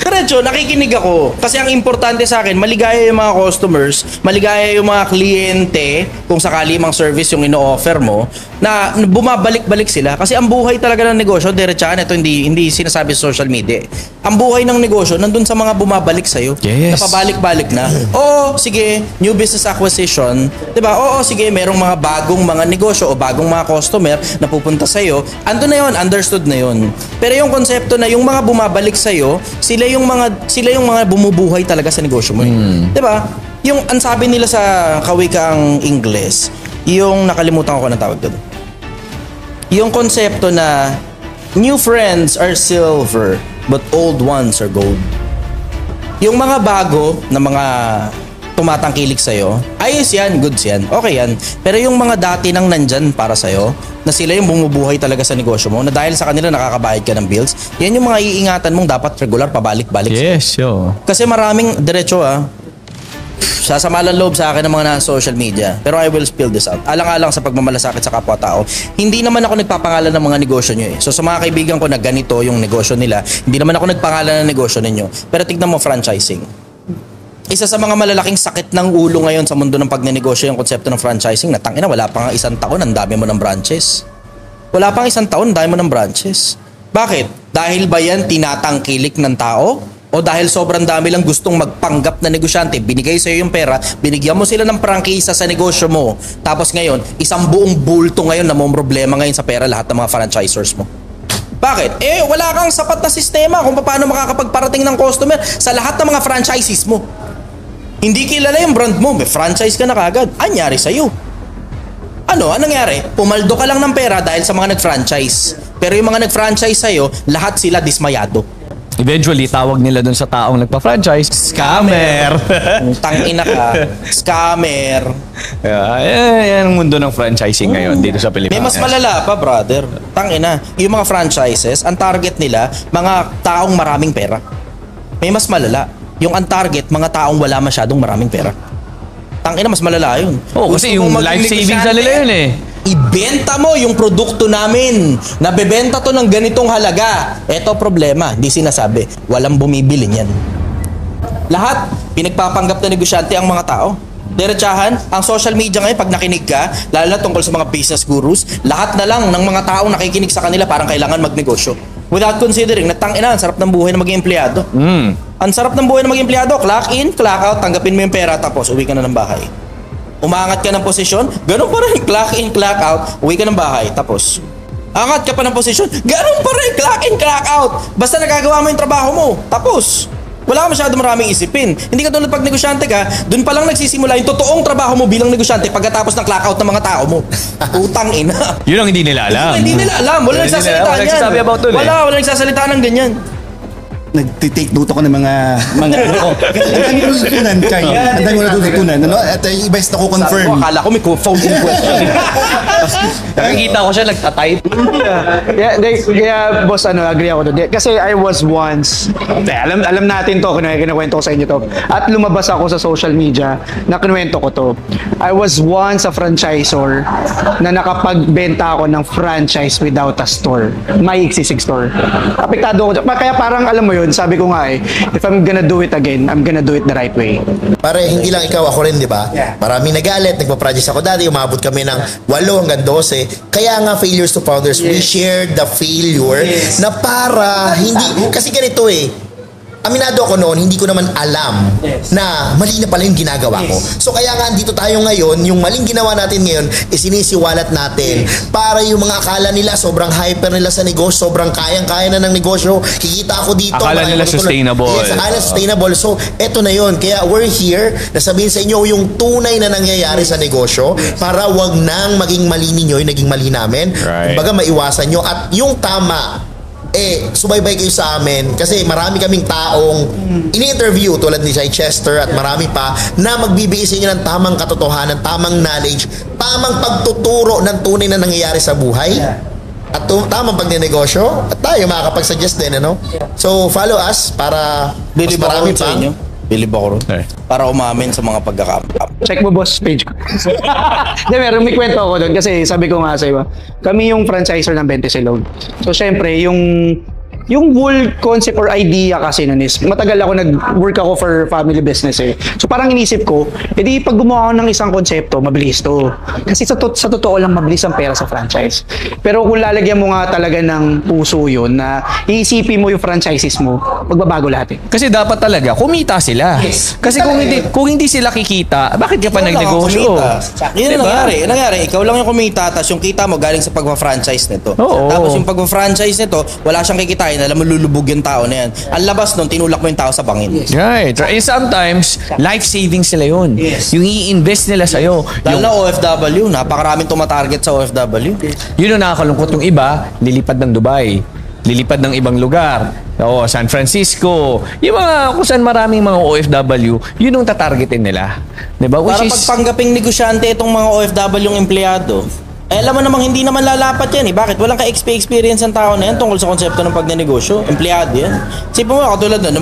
Diretso, nakikinig ako. Kasi ang importante sa akin, maligaya yung mga customers, maligaya yung mga kliyente, kung sakali mang service yung ino-offer mo, na bumabalik-balik sila. Kasi ang buhay talaga ng negosyo, diretsahan, ito hindi sinasabi sa social media. Ang buhay ng negosyo, nandun sa mga bumabalik sa'yo. Yes. Na pabalik-balik na. Oo, sige, new business acquisition. Diba? Oo, sige, merong mga bagong mga negosyo o bagong mga customer na pupunta sa'yo. Ando na yun, understood na yun. Pero yung konsepto na yung mga bumabalik sa'yo, sila yung mga bumubuhay talaga sa negosyo mo. Diba? Yung ang sabi nila sa kawikang Ingles, yung nakalimutan ko na tawag doon. Yung konsepto na new friends are silver, but old ones are gold. Yung mga bago na mga tumatangkilik sa'yo, ayos yan, goods yan, okay yan. Pero yung mga dati nang nandyan para sa'yo, na sila yung bumubuhay talaga sa negosyo mo, na dahil sa kanila nakakabayad ka ng bills, yan yung mga iingatan mong dapat regular pabalik-balik. Yes, yo. Kasi maraming, diretso sasama lang loob sa akin ng mga nasa social media. Pero I will spill this out. Alang-alang sa pagmamalasakit sa kapwa-tao, hindi naman ako nagpapangalan ng mga negosyo nyo eh. So sa mga kaibigan ko na ganito yung negosyo nila, hindi naman ako nagpangalan ng negosyo ninyo. Pero tignan mo, franchising. Isa sa mga malalaking sakit ng ulo ngayon sa mundo ng pagnenegosyo yung konsepto ng franchising. Natangina, wala pa nga 1 taon, ang dami mo ng branches. Wala pang 1 taon, ang dami mo ng branches. Bakit? Dahil ba yan tinatangkilik ng tao? O dahil sobrang dami lang gustong magpanggap na negosyante, binigay sa'yo yung pera, binigyan mo sila ng prangkisa sa negosyo mo, tapos ngayon, isang buong bulto ngayon na may problema ngayon sa pera lahat ng mga franchisors mo. Bakit? Eh, wala kang sapat na sistema kung paano makakapagparating ng customer sa lahat ng mga franchises mo. Hindi kilala yung brand mo, may franchise ka na kagad. Anyari sa'yo? Anong nangyari? Pumaldo ka lang ng pera dahil sa mga nag-franchise. Pero yung mga nag-franchise sa'yo, lahat sila dismayado. Eventually, tawag nila dun sa taong nagpa-franchise, scammer. Tangina ka, scammer. Yan ang mundo ng franchising ngayon dito sa Pilipinas. May mas malala pa, brother. Tangina, yung mga franchises, ang target nila, mga taong maraming pera. may mas malala. Yung ang target, mga taong wala masyadong maraming pera. Tangina, mas malala yun. Kasi Gusto yung mong life maging savings na nila yun eh. Ibenta mo yung produkto namin. Nabebenta to ng ganitong halaga. Eto problema, hindi sinasabi. Walang bumibili niyan. Lahat, pinagpapanggap na negosyante ang mga tao. Diretsahan, ang social media ngayon, pag nakinig ka, lalo na tungkol sa mga business gurus, lahat na lang ng mga taong nakikinig sa kanila parang kailangan magnegosyo. Without considering, natangina, ang sarap ng buhay na maging empleyado. Ang sarap ng buhay na maging empleyado, clock in, clock out, tanggapin mo yung pera, tapos uwi ka na ng bahay. Umangat ka ng posisyon, ganun pa rin, clock in, clock out, uwi ka ng bahay, tapos angat ka pa ng posisyon, ganun pa rin, clock in, clock out. Basta nagagawa mo yung trabaho mo, tapos wala ka masyado maraming isipin. Hindi ka tulad pag negosyante ka, dun pa lang nagsisimula yung totoong trabaho mo bilang negosyante pagkatapos ng clock out ng mga tao mo. Utang ina. Yun ang hindi nila alam. Hindi nila alam. Wala nagsasalita Wala niyan. nagsasabi about it, eh. Wala nagsasalita ng ganyan. Nag-take note ako ng mga ano ko. Ang dami ko natutunan, Kai. Ang dami ko natutunan. Ano? At yung iba is Sabi nako-confirm. ko, akala ko may phone in question. Nakikita ko siya nagtatype. Kaya boss, agree ako doon. Kasi I was once, alam natin to, kinuwento ko sa inyo to. At lumabas ako sa social media na kinuwento ko to. I was once a franchisor na nakapagbenta ako ng franchise without a store. May existing store. Apektado ako. Kaya parang alam mo yun, sabi ko nga if I'm gonna do it again, I'm gonna do it the right way. Pare, hindi lang ikaw, ako rin, di ba? Maraming nagalit, nagpa-project ako dati, umabot kami ng 8 hanggang 12. Kaya nga, failures to founders, we shared the failure na para hindi, kasi ganito aminado ako noon, hindi ko naman alam na mali na pala yung ginagawa ko. So kaya nga andito tayo ngayon, yung maling ginawa natin ngayon, isinisiwalat natin para yung mga akala nila, sobrang hyper nila sa negosyo, sobrang kayang-kaya na ng negosyo, kikita ako dito. Akala nila sustainable. Yes, akala sustainable. So eto na yun. Kaya we're here na sabihin sa inyo yung tunay na nangyayari sa negosyo para wag nang maging mali ninyo yung naging mali namin. Right. Kumbaga maiwasan nyo. At yung tama, subaybay kayo sa amin kasi marami kaming taong ini-interview tulad ni Chester at marami pa na magbibigay sa inyo ng tamang katotohanan, tamang knowledge, tamang pagtuturo ng tunay na nangyayari sa buhay at tamang pagnenegosyo at tayo makakapag-suggest din, So follow us para mas marami pa. Bilib ako ron. Para umamin sa mga pagkakamp. Check mo boss page ko. May kwento ako doon kasi sabi ko nga sa iba, kami yung franchisor ng 20 Silog. So syempre yung whole concept or idea kasi nun is, matagal ako nag-work ako for family business So parang inisip ko, edi pag gumawa ako ng isang konsepto, mabilis to. Kasi sa totoo lang, mabilis ang pera sa franchise. Pero kung lalagyan mo nga talaga ng puso yun, na iisipin mo yung franchises mo, magbabago lahat Kasi dapat talaga, kumita sila. Yes. Kasi kung hindi sila kikita, bakit ka pa nagnegosyo? Yun ang nangyari. Ikaw lang yung kumita, tapos yung kita mo galing sa pagpa-franchise nito. Oo. Tapos yung pagpa-franchise nito, wala siyang kikitain, alam mo lulubog yung tao na yan. Ang labas nun, tinulak mo yung tao sa bangin. Right. And sometimes, life savings nila yun. Yes. Yung i-invest nila sa'yo. Dahil na OFW, napakaraming tumatarget sa OFW. Yun ang nakakalungkot. Yung iba, lilipad ng Dubai. Lilipad ng ibang lugar. San Francisco. Yung mga, kung saan maraming mga OFW, yun ang tatargetin nila. Diba? Para pagpanggaping negosyante itong mga OFW yung empleyado, alam mo namang hindi naman lalapat yan Bakit? Walang ka-XP experience ang tao na yan tungkol sa konsepto ng pagnenegosyo. Empleyado yan. Sipin mo, katulad nun,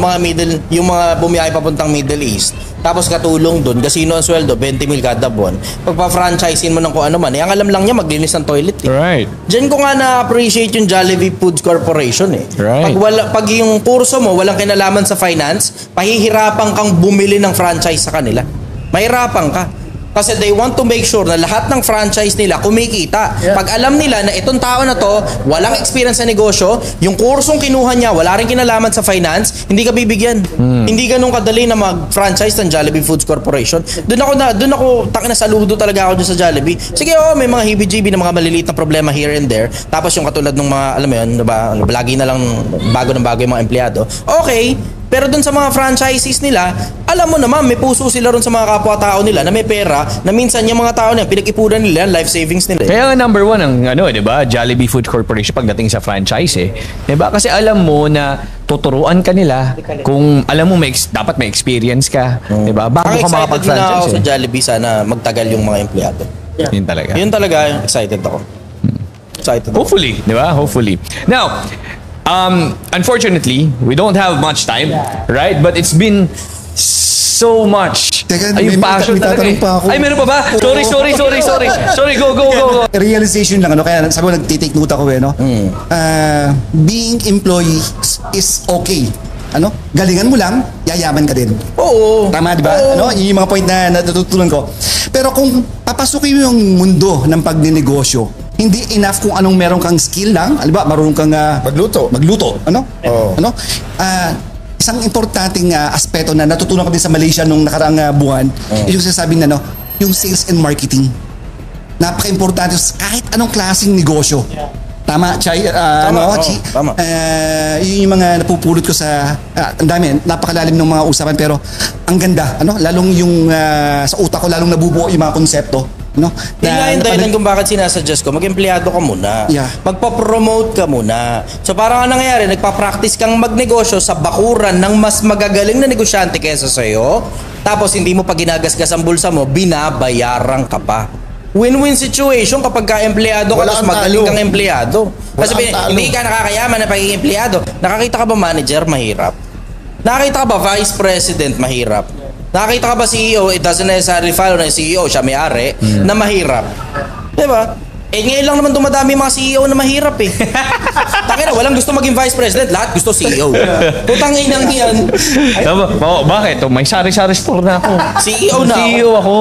yung mga bumiyahe papuntang Middle East, tapos katulong dun, kasino ang sweldo, 20 mil kada buwan. Pagpa-franchisein mo ng kung ano man, ang alam lang niya, maglinis ng toilet Right. Diyan ko nga na-appreciate yung Jollibee Foods Corporation Right. Pag yung kurso mo, walang kinalaman sa finance, pahihirapan kang bumili ng franchise sa kanila. Mahirapan ka. Kasi they want to make sure na lahat ng franchise nila kumikita. Pag alam nila na itong tao na to, walang experience sa negosyo, yung kursong kinuha niya, wala rin kinalaman sa finance, hindi ka bibigyan. Hindi ganun kadali na mag-franchise ng Jollibee Foods Corporation. Doon ako saludo talaga ako dyan sa Jollibee. Sige, may mga hibiji na mga maliliit na problema here and there. Tapos yung katulad ng mga, alam mo yun, diba, lagi na lang bago yung mga empleyado. Okay, pero dun sa mga franchises nila, alam mo naman, may puso sila ron sa mga kapwa-tao nila na may pera, na minsan yung mga tao na pinag-ipunan nila, life savings nila. Kaya nga number 1 ang diba? Jollibee Food Corporation pagdating sa franchise Diba? Kasi alam mo na tuturuan ka nila kung alam mo dapat may experience ka. Diba? Bago ka makapag-franchise. Excited na ako sa Jollibee, sana magtagal yung mga empleyado. Yun talaga. Excited ako. Excited ako. Hopefully, di ba? Hopefully. Now, Unfortunately, we don't have much time, right? But it's been so much. Teka, Ay, yung may passion may talaga tatanong eh. pa ako. Ay, meron pa ba? Sorry, go. Realization lang, ano, kaya sabi ko nagtitake note ako no? Being employee is okay. Ano? Galingan mo lang, yayaman ka din. Oo. Tama, di ba? Ano? Yun yung mga point na natutunan ko. Pero kung papasukin mo yung mundo ng pagnenegosyo, hindi enough kung anong meron kang skill lang. Alam ba, marunong kang Magluto. Ano? Oo. Ano? Isang importanteng aspeto na natutunan ko din sa Malaysia nung nakaraang buwan, is yung sasabing na, yung sales and marketing. Napaka-importante kahit anong klaseng negosyo. Tama, Chay? Chi? Tama. Yun yung mga napupulot ko sa... ang dami, napakalalim ng mga usapan pero ang ganda, lalong yung sa utak ko, lalong nabubuo yung mga konsepto. Yun nga yung dahilan kung bakit sinasuggest ko, mag-empleyado ka muna. Yeah. Magpa-promote ka muna. So parang anong nangyayari, nagpa-practice kang magnegosyo sa bakuran ng mas magagaling na negosyante kesa sa'yo, tapos hindi mo pa ginagasgas ang bulsa mo, binabayaran ka pa. Win-win situation kapag ka-empleyado ka Wala tapos kang magaling talo. kang empleyado. Kasi Wala kang talo. hindi ka nakakayaman na pagiging empleyado. Nakakita ka ba manager? Mahirap. Nakakita ka ba vice president? Mahirap. Nakakita ka ba CEO? It doesn't necessarily follow na CEO, siya may-ari, na mahirap. Diba? Ngayon lang naman dumadami mga CEO na mahirap eh. Tangina, walang gusto maging vice president, lahat gusto CEO. Putang inang yan. Bakit? May sari-sari store na ako. CEO na ako. CEO ako.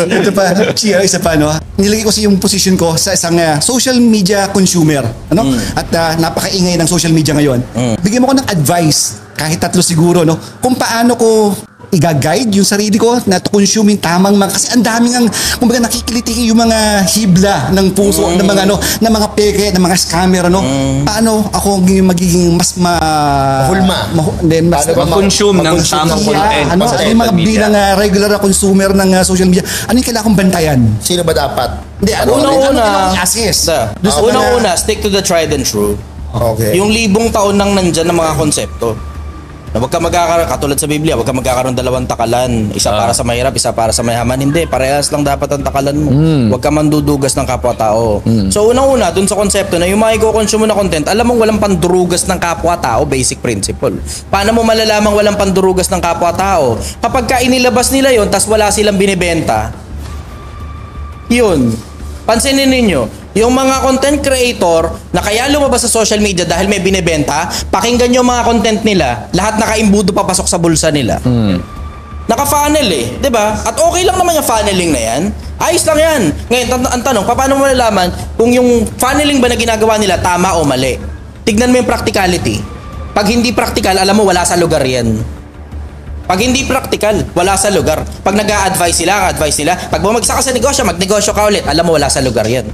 Ito pa, Chia, isa pa, nilagay ko sa yung position ko sa isang social media consumer. At napakaingay ng social media ngayon. Bigyan mo ko ng advice, kahit 3 siguro, kung paano ko i-guide yung sarili ko na to consume yung tamang mga, kasi ang daming kumbaga nakikiliti yung mga hibla ng puso ng mga ng mga peke, ng mga scammer paano ako magiging mas Mahulma. then mas Paano ba Mag-consume ng tamang content. ano sa yung mga social media. bilang regular na consumer ng social media, ano yung kailangan kong bantayan? Sino ba dapat? Hindi, Unang-una, assess. unang-una, stick to the tried and true. Okay. Yung 1,000 taon nang nandyan ng mga konsepto. Na wag ka magkakaroon, katulad sa Biblia, wag ka magkakaroon 2 takalan. Isa para sa mahirap, isa para sa mayaman. Hindi, parehas lang dapat ang takalan mo. Wag ka mandudugas ng kapwa-tao. So unang-una, dun sa konsepto na yung mga i-consume mo na content, alam mong walang pandurugas ng kapwa-tao, basic principle. Paano mo malalamang walang pandurugas ng kapwa-tao? Kapag ka inilabas nila yon, tas wala silang binibenta, yun. Pansinin ninyo, yung mga content creator na kaya lumabas sa social media dahil may binebenta, pakinggan nyo mga content nila, lahat nakaimbudo papasok sa bulsa nila. Naka-funnel eh, 'di ba? At okay lang naman yung funneling na yan. Ayos lang yan. Ngayon, ang tanong, paano mo malalaman kung yung funneling ba na ginagawa nila tama o mali? Tignan mo yung practicality. Pag hindi practical, alam mo wala sa lugar yan. Pag hindi practical, wala sa lugar. Pag nag-a-advise sila, pag bumagsak ka sa negosyo, magnegosyo ka ulit, alam mo wala sa lugar yan.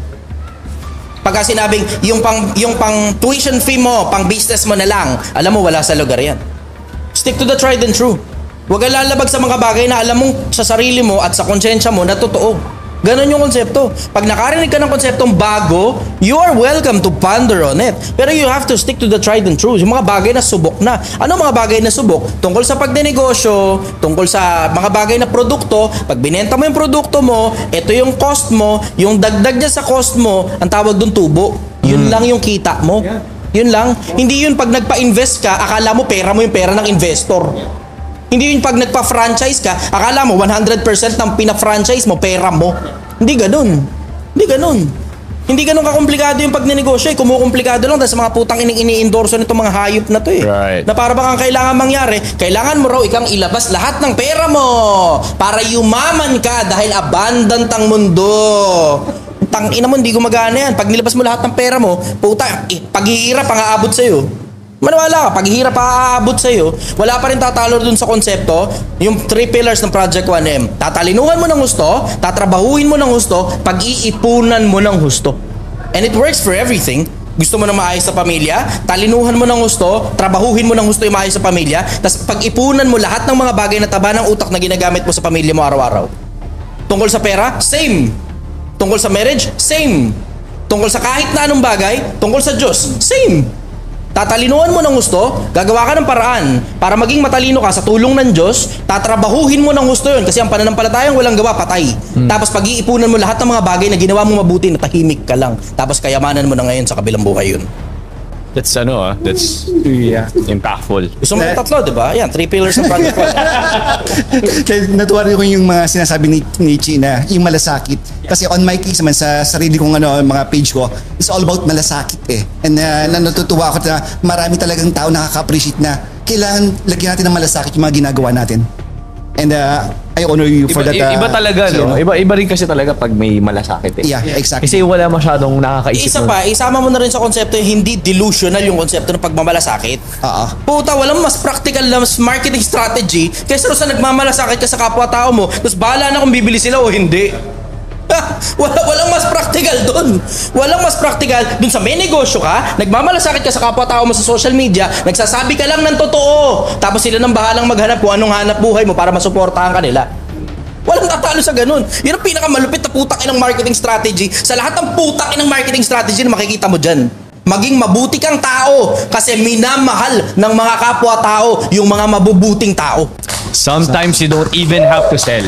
Pagka sinabing, yung pang tuition fee mo, pang business mo na lang, alam mo wala sa lugar yan. Stick to the tried and true. Huwag kang lalabag sa mga bagay na alam mong sa sarili mo at sa konsensya mo na totoo. Ganon yung konsepto. Pag nakarinig ka ng konseptong bago, you are welcome to ponder on it. Pero you have to stick to the tried and true. Yung mga bagay na subok na. Ano mga bagay na subok? Tungkol sa pagnenegosyo, tungkol sa mga bagay na produkto. Pag binenta mo yung produkto mo, ito yung cost mo, yung dagdag niya sa cost mo, ang tawag doon tubo. Yun lang yung kita mo. Yun lang. Hindi yun pag nagpa-invest ka, akala mo pera mo yung pera ng investor. Hindi yun pag nagpa-franchise ka, akala mo 100% ng pina-franchise mo, pera mo. Hindi ganun. Hindi ganun. Hindi ganun kakomplikado yung pagnenegosyo. Kumukomplikado lang dahil sa mga putang ini-endorso nitong mga hayop na to eh. Right. Na para bang ang kailangan mangyari, kailangan mo raw ikang ilabas lahat ng pera mo para yumaman ka dahil abundant ang mundo. Tangina mo, hindi gumagana yan. Pag nilabas mo lahat ng pera mo, puta, paghihirap ang aabot sa'yo. Maniwala ka, paghihirap aabot sa'yo, wala pa rin tatalo dun sa konsepto, yung 3 pillars ng Project 1M. Tatalinuhan mo ng husto, tatrabahuhin mo ng husto, pag-iipunan mo ng husto. And it works for everything. Gusto mo na maayos sa pamilya, talinuhan mo ng husto, trabahuhin mo ng husto yung maayos sa pamilya, tapos pag-ipunan mo lahat ng mga bagay na taba ng utak na ginagamit mo sa pamilya mo araw-araw. Tungkol sa pera, same. Tungkol sa marriage, same. Tungkol sa kahit na anong bagay, tungkol sa Diyos, same. Tatalinuhan mo ng gusto, gagawa ka ng paraan para maging matalino ka sa tulong ng Diyos, tatrabahuhin mo ng gusto yun kasi ang pananampalatayang walang gawa, patay. Tapos pag-iipunan mo lahat ng mga bagay na ginawa mo mabuti, na tahimik ka lang. Tapos kayamanan mo na ngayon sa kabilang buhay yun. That's impactful. Gusto mo yung tatlo, di ba? Yan, 3 pillars ng Project One. Natuwa rin ko yung mga sinasabi ni Chi na yung malasakit. Kasi on my case naman sa sarili kong mga page ko, it's all about malasakit eh. And natutuwa ako na marami talagang tao nakaka-appreciate na kailangan lagyan natin ng malasakit yung mga ginagawa natin. And I honor you for that. Iba talaga, no? Iba rin kasi talaga pag may malasakit eh. Yeah, exactly. Kasi wala masyadong nakakaisip. Isa pa, isama mo na rin sa konsepto yung hindi delusional yung konsepto ng pagmamalasakit. Puta, walang mas practical na mas marketing strategy kaysa sa nagmamalasakit ka sa kapwa-tao mo, tapos bahala na kung bibili sila o hindi. Walang mas practical dun. Walang mas practical dun sa may negosyo ka, nagmamalasakit ka sa kapwa-tao mo sa social media, nagsasabi ka lang ng totoo, tapos sila nang bahalang maghanap kung anong hanap buhay mo para masuportahan ka nila. Walang tatalo sa ganun. Yun ang pinakamalupit na putang inang marketing strategy sa lahat ng putang inang marketing strategy na makikita mo dyan. Maging mabuti kang tao kasi minamahal ng mga kapwa-tao yung mga mabubuting tao. Sometimes you don't even have to sell.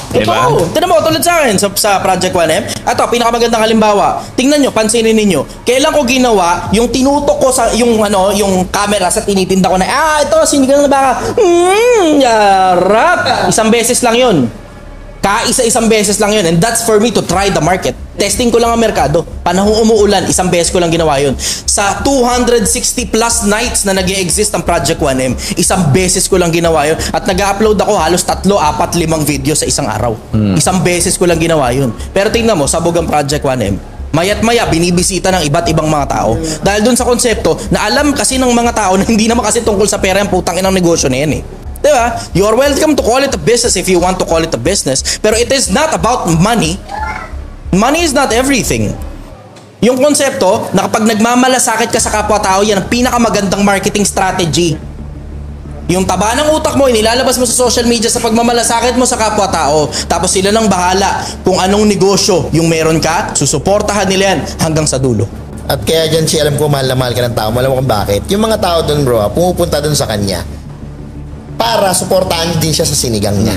Diba? Ito, tinan mo, tulad sa akin sa Project 1M. Ito, pinakamagandang halimbawa. Tingnan nyo, pansinin ninyo. Kailan ko ginawa, yung tinutok ko sa, yung camera sa tinitinda ko na, ito, sinigang na baka. Yarap! Isang beses lang yun. Isang beses lang yun. And that's for me to try the market. Testing ko lang ang merkado. Panahong umuulan, isang beses ko lang ginawa yun. Sa 260 plus nights na nag-e-exist ang Project 1M, isang beses ko lang ginawa yun. At nag-upload ako halos 3, 4, 5 video sa isang araw. Isang beses ko lang ginawa yun. Pero tingnan mo, sabog ang Project 1M. Mayat maya, binibisita ng iba't ibang mga tao. Dahil dun sa konsepto, na alam kasi ng mga tao na hindi naman kasi tungkol sa pera yung putang inang negosyo na yan eh. Diba? You are welcome to call it a business if you want to call it a business. Pero it is not about money. Money is not everything. Yung konsepto na kapag nagmamalasakit ka sa kapwa-tao, yan ang pinakamagandang marketing strategy. Yung taba ng utak mo, inilalabas mo sa social media sa pagmamalasakit mo sa kapwa-tao. Tapos sila nang bahala kung anong negosyo yung meron ka, susuportahan nila yan hanggang sa dulo. At kaya dyan siya, alam ko mahal na mahal ka ng tao. Alam mo kung bakit. Yung mga tao doon bro, pumupunta doon sa kanya para suportahan din siya sa sinigang niya.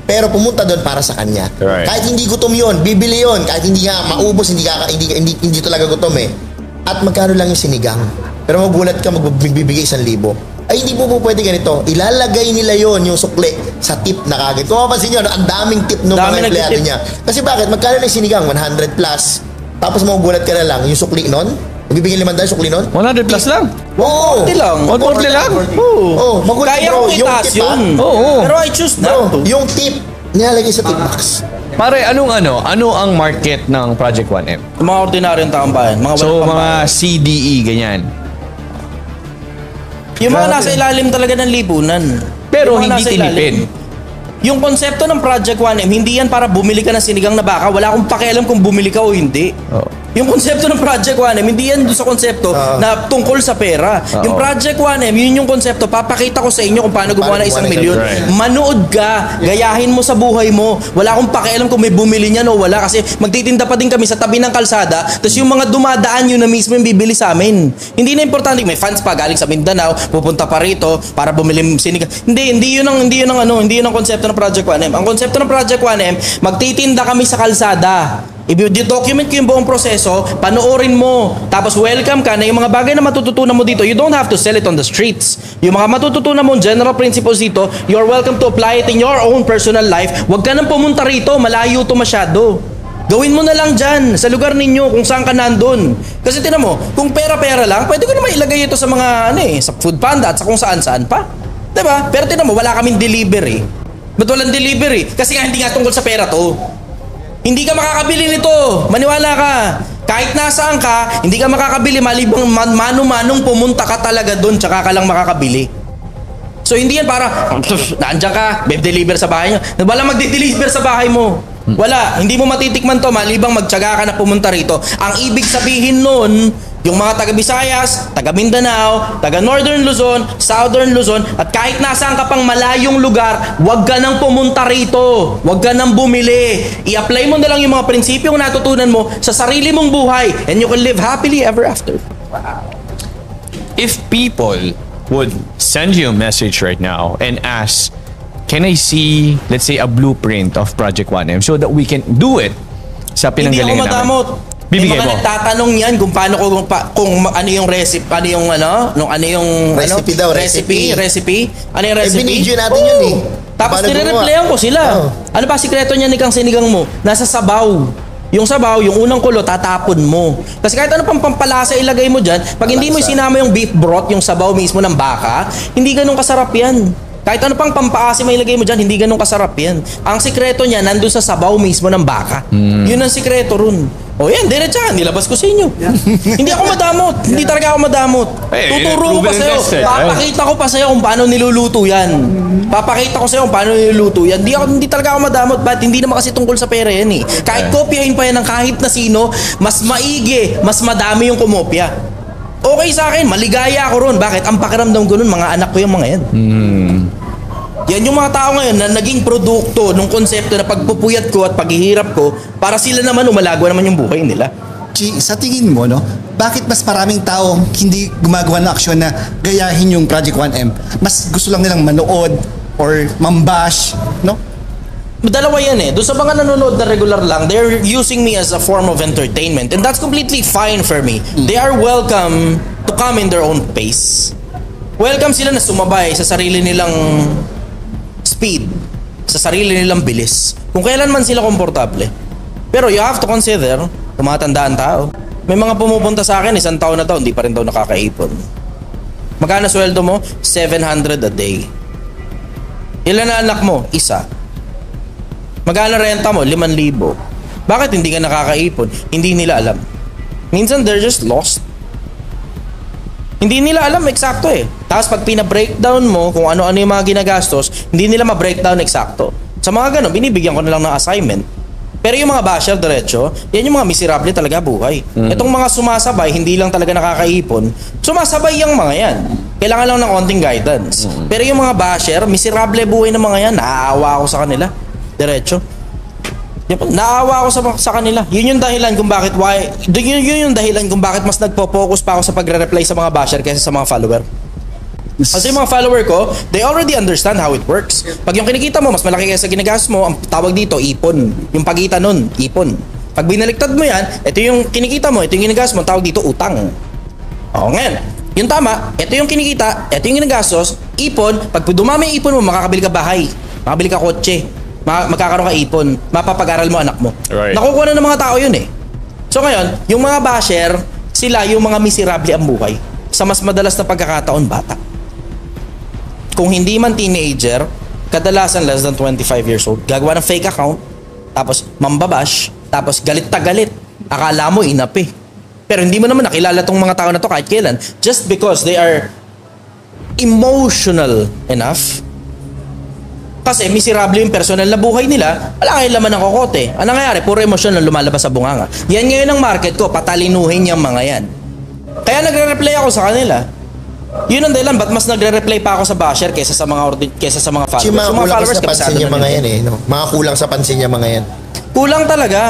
Pero pumunta doon para sa kanya. Right. Kahit hindi gutom yun, bibili yun. Kahit hindi nga maubos, hindi talaga gutom eh. At magkano lang yung sinigang. Pero magulat ka, magbibigay 1,000. Ay hindi po pwede ganito. Ilalagay nila yon yung sukli sa tip na kagad. Kung mapansin nyo, ang daming tip ng mga empleyado niya. Kasi bakit? Magkano lang yung sinigang? 100 plus. Tapos magugulat ka na lang, yung sukli nun, magbibigay 500 sukli nun? 100 plus lang. Oo. 140 lang. 140 lang? Oo. Magulat Kaya bro, kong yung itaas tip yun. Oo. Pero I choose not to. yung tip, nilalagay sa tip box. Pare, ano ang market ng Project 1M? Yung mga ordinaryong taong bayan. Mga So, walang mga pambayad. CDE, ganyan. Yung mga nasa ilalim talaga ng lipunan. Pero Yung mga hindi nasa ilalim. tinipid. Yung konsepto ng Project 1M, hindi yan para bumili ka ng sinigang na baka. Wala akong pakialam kung bumili ka o hindi. Yung konsepto ng Project 1M, hindi yan doon sa konsepto na tungkol sa pera. Yung Project 1M, yun yung konsepto. Papakita ko sa inyo kung paano gumawa ng 1 milyon. Right. Manood ka, gayahin mo sa buhay mo. Wala akong pakialam kung may bumili niyan o wala kasi magtitinda pa din kami sa tabi ng kalsada. Tapos yung mga dumadaan yun na mismo yung bibili sa amin. Hindi na importante, may fans pa galing sa Mindanao, pupunta pa rito para bumili sinigang. Hindi yun ang konsepto ng Project 1M. Ang konsepto ng Project 1M, magtitinda kami sa kalsada. I-document ko yung buong proseso, panoorin mo, tapos welcome ka na yung mga bagay na matututunan mo dito. You don't have to sell it on the streets. Yung mga matututunan mo, general principles dito, you're welcome to apply it in your own personal life. Huwag ka nang pumunta rito, malayo to masyado. Gawin mo na lang dyan, sa lugar ninyo, kung saan ka nandun. Kasi tinan mo, kung pera-pera lang, pwede ko naman ilagay ito sa mga, sa Food Panda at sa kung saan-saan pa. Diba? Pero tinan mo, wala kaming delivery. Ba't walang delivery? Kasi nga hindi nga tungkol sa pera to. Hindi ka makakabili nito. Maniwala ka. Kahit nasaan ka, hindi ka makakabili malibang mano-manong pumunta ka talaga doon tsaka ka lang makakabili. So hindi yan para nandiyan ka, deliver sa bahay niyo. Wala magde-deliver sa bahay mo. Wala, hindi mo matitikman to malibang magtiyaga ka na pumunta rito. Ang ibig sabihin nun, yung mga taga Visayas, taga Mindanao, taga Northern Luzon, Southern Luzon, at kahit nasaan ka pang malayong lugar, huwag ka nang pumunta rito. Huwag ka nang bumili. I-apply mo na lang yung mga prinsipyong natutunan mo sa sarili mong buhay and you can live happily ever after. If people would send you a message right now and ask, can I see, let's say, a blueprint of Project 1M so that we can do it sa Hindi ako pinanggalingan namin? madamot. May Bibigay mga mo. nagtatanong yan kung paano kung ano yung recipe, ano yung Recipe daw, recipe. Ano yung recipe? binidyo natin yun eh. Tapos Paano nire-replyan ko sila. Oo. Ano ba sikreto niya ni Kang Sinigang mo? Nasa sabaw. Yung sabaw, yung unang kulo, tatapon mo. Kasi kahit ano pang pampalasa ilagay mo dyan, pag hindi mo sinama yung beef broth, yung sabaw mismo ng baka, hindi ganun kasarap yan. Kahit ano pang pampaasim may ilagay mo dyan, hindi ganun kasarap yan. Ang sikreto niya, nandun sa sabaw mismo ng baka. Yun ang sikreto ron. O yan, diretsahan, nilabas ko sa inyo. Hindi ako madamot. Hindi talaga ako madamot. Tuturo ko pa proven sa'yo. and tested. Papakita ko pa sa'yo kung paano niluluto yan. Papakita ko sa'yo kung paano niluluto yan. Hindi talaga ako madamot. But hindi naman kasi tungkol sa pera yan eh. Kahit kopyahin pa yan ng kahit na sino, mas maigi, mas madami yung kumopya. Okay sa akin, maligaya ako ron. Bakit? Ang pakiramdam ko nun, mga anak ko yung mga yan. Yan yung mga tao ngayon na naging produkto ng konsepto na pagpupuyat ko at paghihirap ko para sila naman umalagwa naman yung buhay nila. Chi, sa tingin mo, no, bakit mas maraming tao hindi gumagawa ng aksyon na gayahin yung Project 1M? Mas gusto lang nilang manood or mambash, no? Dalawa yan eh. Doon sa mga nanonood na regular lang, they're using me as a form of entertainment. And that's completely fine for me. They are welcome to come in their own pace. Welcome sila na sumabay sa sarili nilang speed, sa sarili nilang bilis. Kung kailan man sila komportable. Pero you have to consider, tumatanda ang tao. May mga pumupunta sa akin, 1 taon na to, hindi pa rin daw nakakaipon. Magkano sweldo mo? 700 a day. Ilan na anak mo? 1. Magkano renta mo? 5,000. Bakit hindi ka nakakaipon? Hindi nila alam. Minsan they're just lost. Hindi nila alam eksakto eh. Tapos pag pina-breakdown mo kung ano-ano yung mga ginagastos, hindi nila ma-breakdown eksakto. Sa mga ganun, binibigyan ko na lang ng assignment. Pero yung mga basher diretso, yan yung mga miserable talaga buhay. Itong mga sumasabay, hindi lang talaga nakakaipon, sumasabay yung mga yan. Kailangan lang ng konting guidance. Pero yung mga basher, miserable buhay ng mga yan, naaawa ako sa kanila. Diretso. Naawa ako sa kanila. Yun yung dahilan kung bakit yun yung dahilan kung bakit mas nagpo-focus pa ako sa pagre-reply sa mga basher kaysa sa mga follower. Kasi yung mga follower ko, they already understand how it works. Pag yung kinikita mo, mas malaki kaysa ginagastos mo, ang tawag dito, ipon. Yung pagitan nun, ipon. Pag binaliktad mo yan, ito yung kinikita mo, ito yung ginagastos mo, tawag dito, utang. O ngayon, yung tama, ito yung kinikita, ito yung ginagastos, ipon, pag dumami yung ipon mo, makakabili ka bahay, makakabili ka kotse, magkakaroon ka ipon, mapapag-aral mo anak mo. Right. Nakukuha na ng mga tao yun eh. So ngayon, yung mga basher, sila yung mga miserable ang buhay. Sa mas madalas na pagkakataon, bata. Kung hindi man teenager, kadalasan less than 25 years old, gagawa ng fake account, tapos mambabash, tapos galit ta galit. Akala mo inapi. Pero hindi mo naman nakilala tong mga tao na to kahit kailan. Just because they are emotional enough. Kasi miserable yung personal na buhay nila, wala kayong laman ng kokote. Ano nangyayari? Puro emosyon ang lumalabas sa bunganga. Yan ngayon ang market ko, patalinuhin yung mga yan. Kaya nagre-reply ako sa kanila. Yun ang dahilan, ba't mas nagre-reply pa ako sa basher kaysa sa mga followers? Chi, mga Yung kulang followers, sa pansin kabisado niya na mga nila. yan eh. No? Mga kulang sa pansin niya mga yan. Kulang talaga.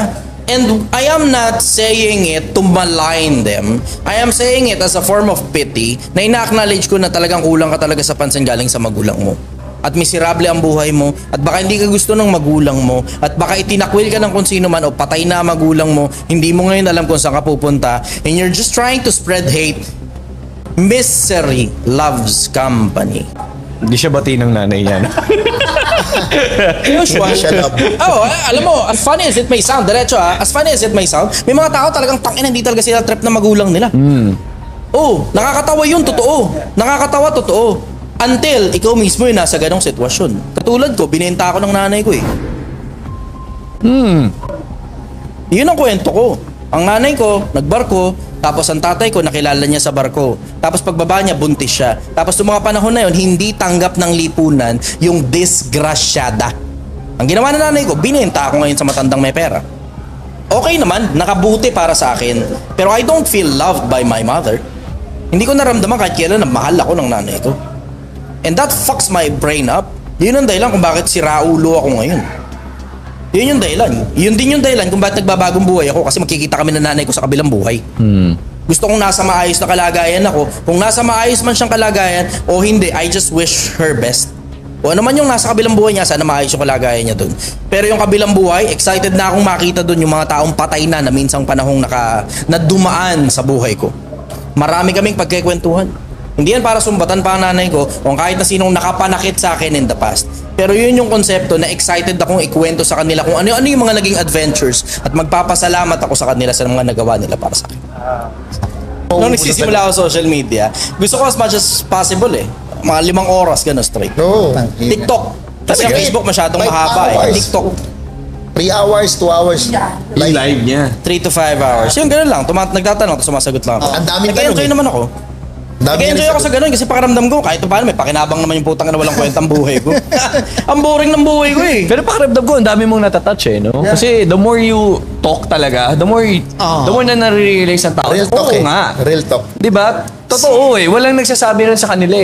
And I am not saying it to malign them. I am saying it as a form of pity na ina-acknowledge ko na talagang kulang ka talaga sa pansin galing sa magulang mo. At miserable ang buhay mo, at baka hindi ka gusto ng magulang mo, at baka itinakwil ka ng kung sino man o patay na ang magulang mo, hindi mo ngayon alam kung saan ka pupunta, and you're just trying to spread hate. Misery loves company. Hindi siya bati ng nanay yan. Usual. Siya love. Oh, alam mo, as funny as it may sound, diretso as funny as it may sound, may mga tao talagang tangin, hindi talaga sila trap na magulang nila. Oh, nakakatawa yun, totoo. Nakakatawa, totoo. Until ikaw mismo yung nasa ganong sitwasyon. Katulad ko, binenta ako ng nanay ko eh. Yun ang kwento ko. Ang nanay ko, nagbarko, tapos ang tatay ko, nakilala niya sa barko. Tapos pagbaba niya, buntis siya. Tapos noong mga panahon na yun, hindi tanggap ng lipunan yung disgrasyada. Ang ginawa ng nanay ko, binenta ako ngayon sa matandang may pera. Okay naman, nakabuti para sa akin. Pero I don't feel loved by my mother. Hindi ko naramdaman kahit kailan na mahal ako ng nanay ko. And that fucks my brain up. Yun ang dahilan kung bakit siraulo ako ngayon. Yun yung dahilan. Yun din yung dahilan kung bakit nagbabagong buhay ako kasi magkikita kami ng nanay ko sa kabilang buhay. Gusto kong nasa maayos na kalagayan ako. Kung nasa maayos man siyang kalagayan o hindi, I just wish her best. O ano man yung nasa kabilang buhay niya, sana maayos yung kalagayan niya dun. Pero yung kabilang buhay, excited na akong makita dun yung mga taong patay na minsang panahong nadumaan sa buhay ko. Marami kaming pagkikwentuhan. Hindi yan para sumbatan pa ang nanay ko o kahit na sinong nakapanakit sa akin in the past. Pero yun yung konsepto na excited akong ikwento sa kanila kung ano yung mga naging adventures at magpapasalamat ako sa kanila sa mga nagawa nila para sa akin. Nung nagsisimula ako sa social media, gusto ko as much as possible mga 5 oras gano'n straight. No. TikTok. Kasi ang Facebook masyadong 5 mahaba hours. TikTok. 3 hours, 2 hours. Live niya. 3 to 5 hours. Yung gano'n lang. Nagtatanong, sumasagot lang ako. Ang daming Nag-enjoy tanong, naman ako. Nag-enjoy ako sa ganun kasi pakiramdam ko kahit paano may pakinabang naman yung putang na walang kwentang buhay ko. Ang boring ng buhay ko eh. Pero pakiramdam ko, ang dami mong natatouch no? Yeah. Kasi the more you talk talaga, the more na nare-realize ng tao. Real talk Oo nga. Real talk. Diba? Totoo Walang nagsasabi rin sa kanila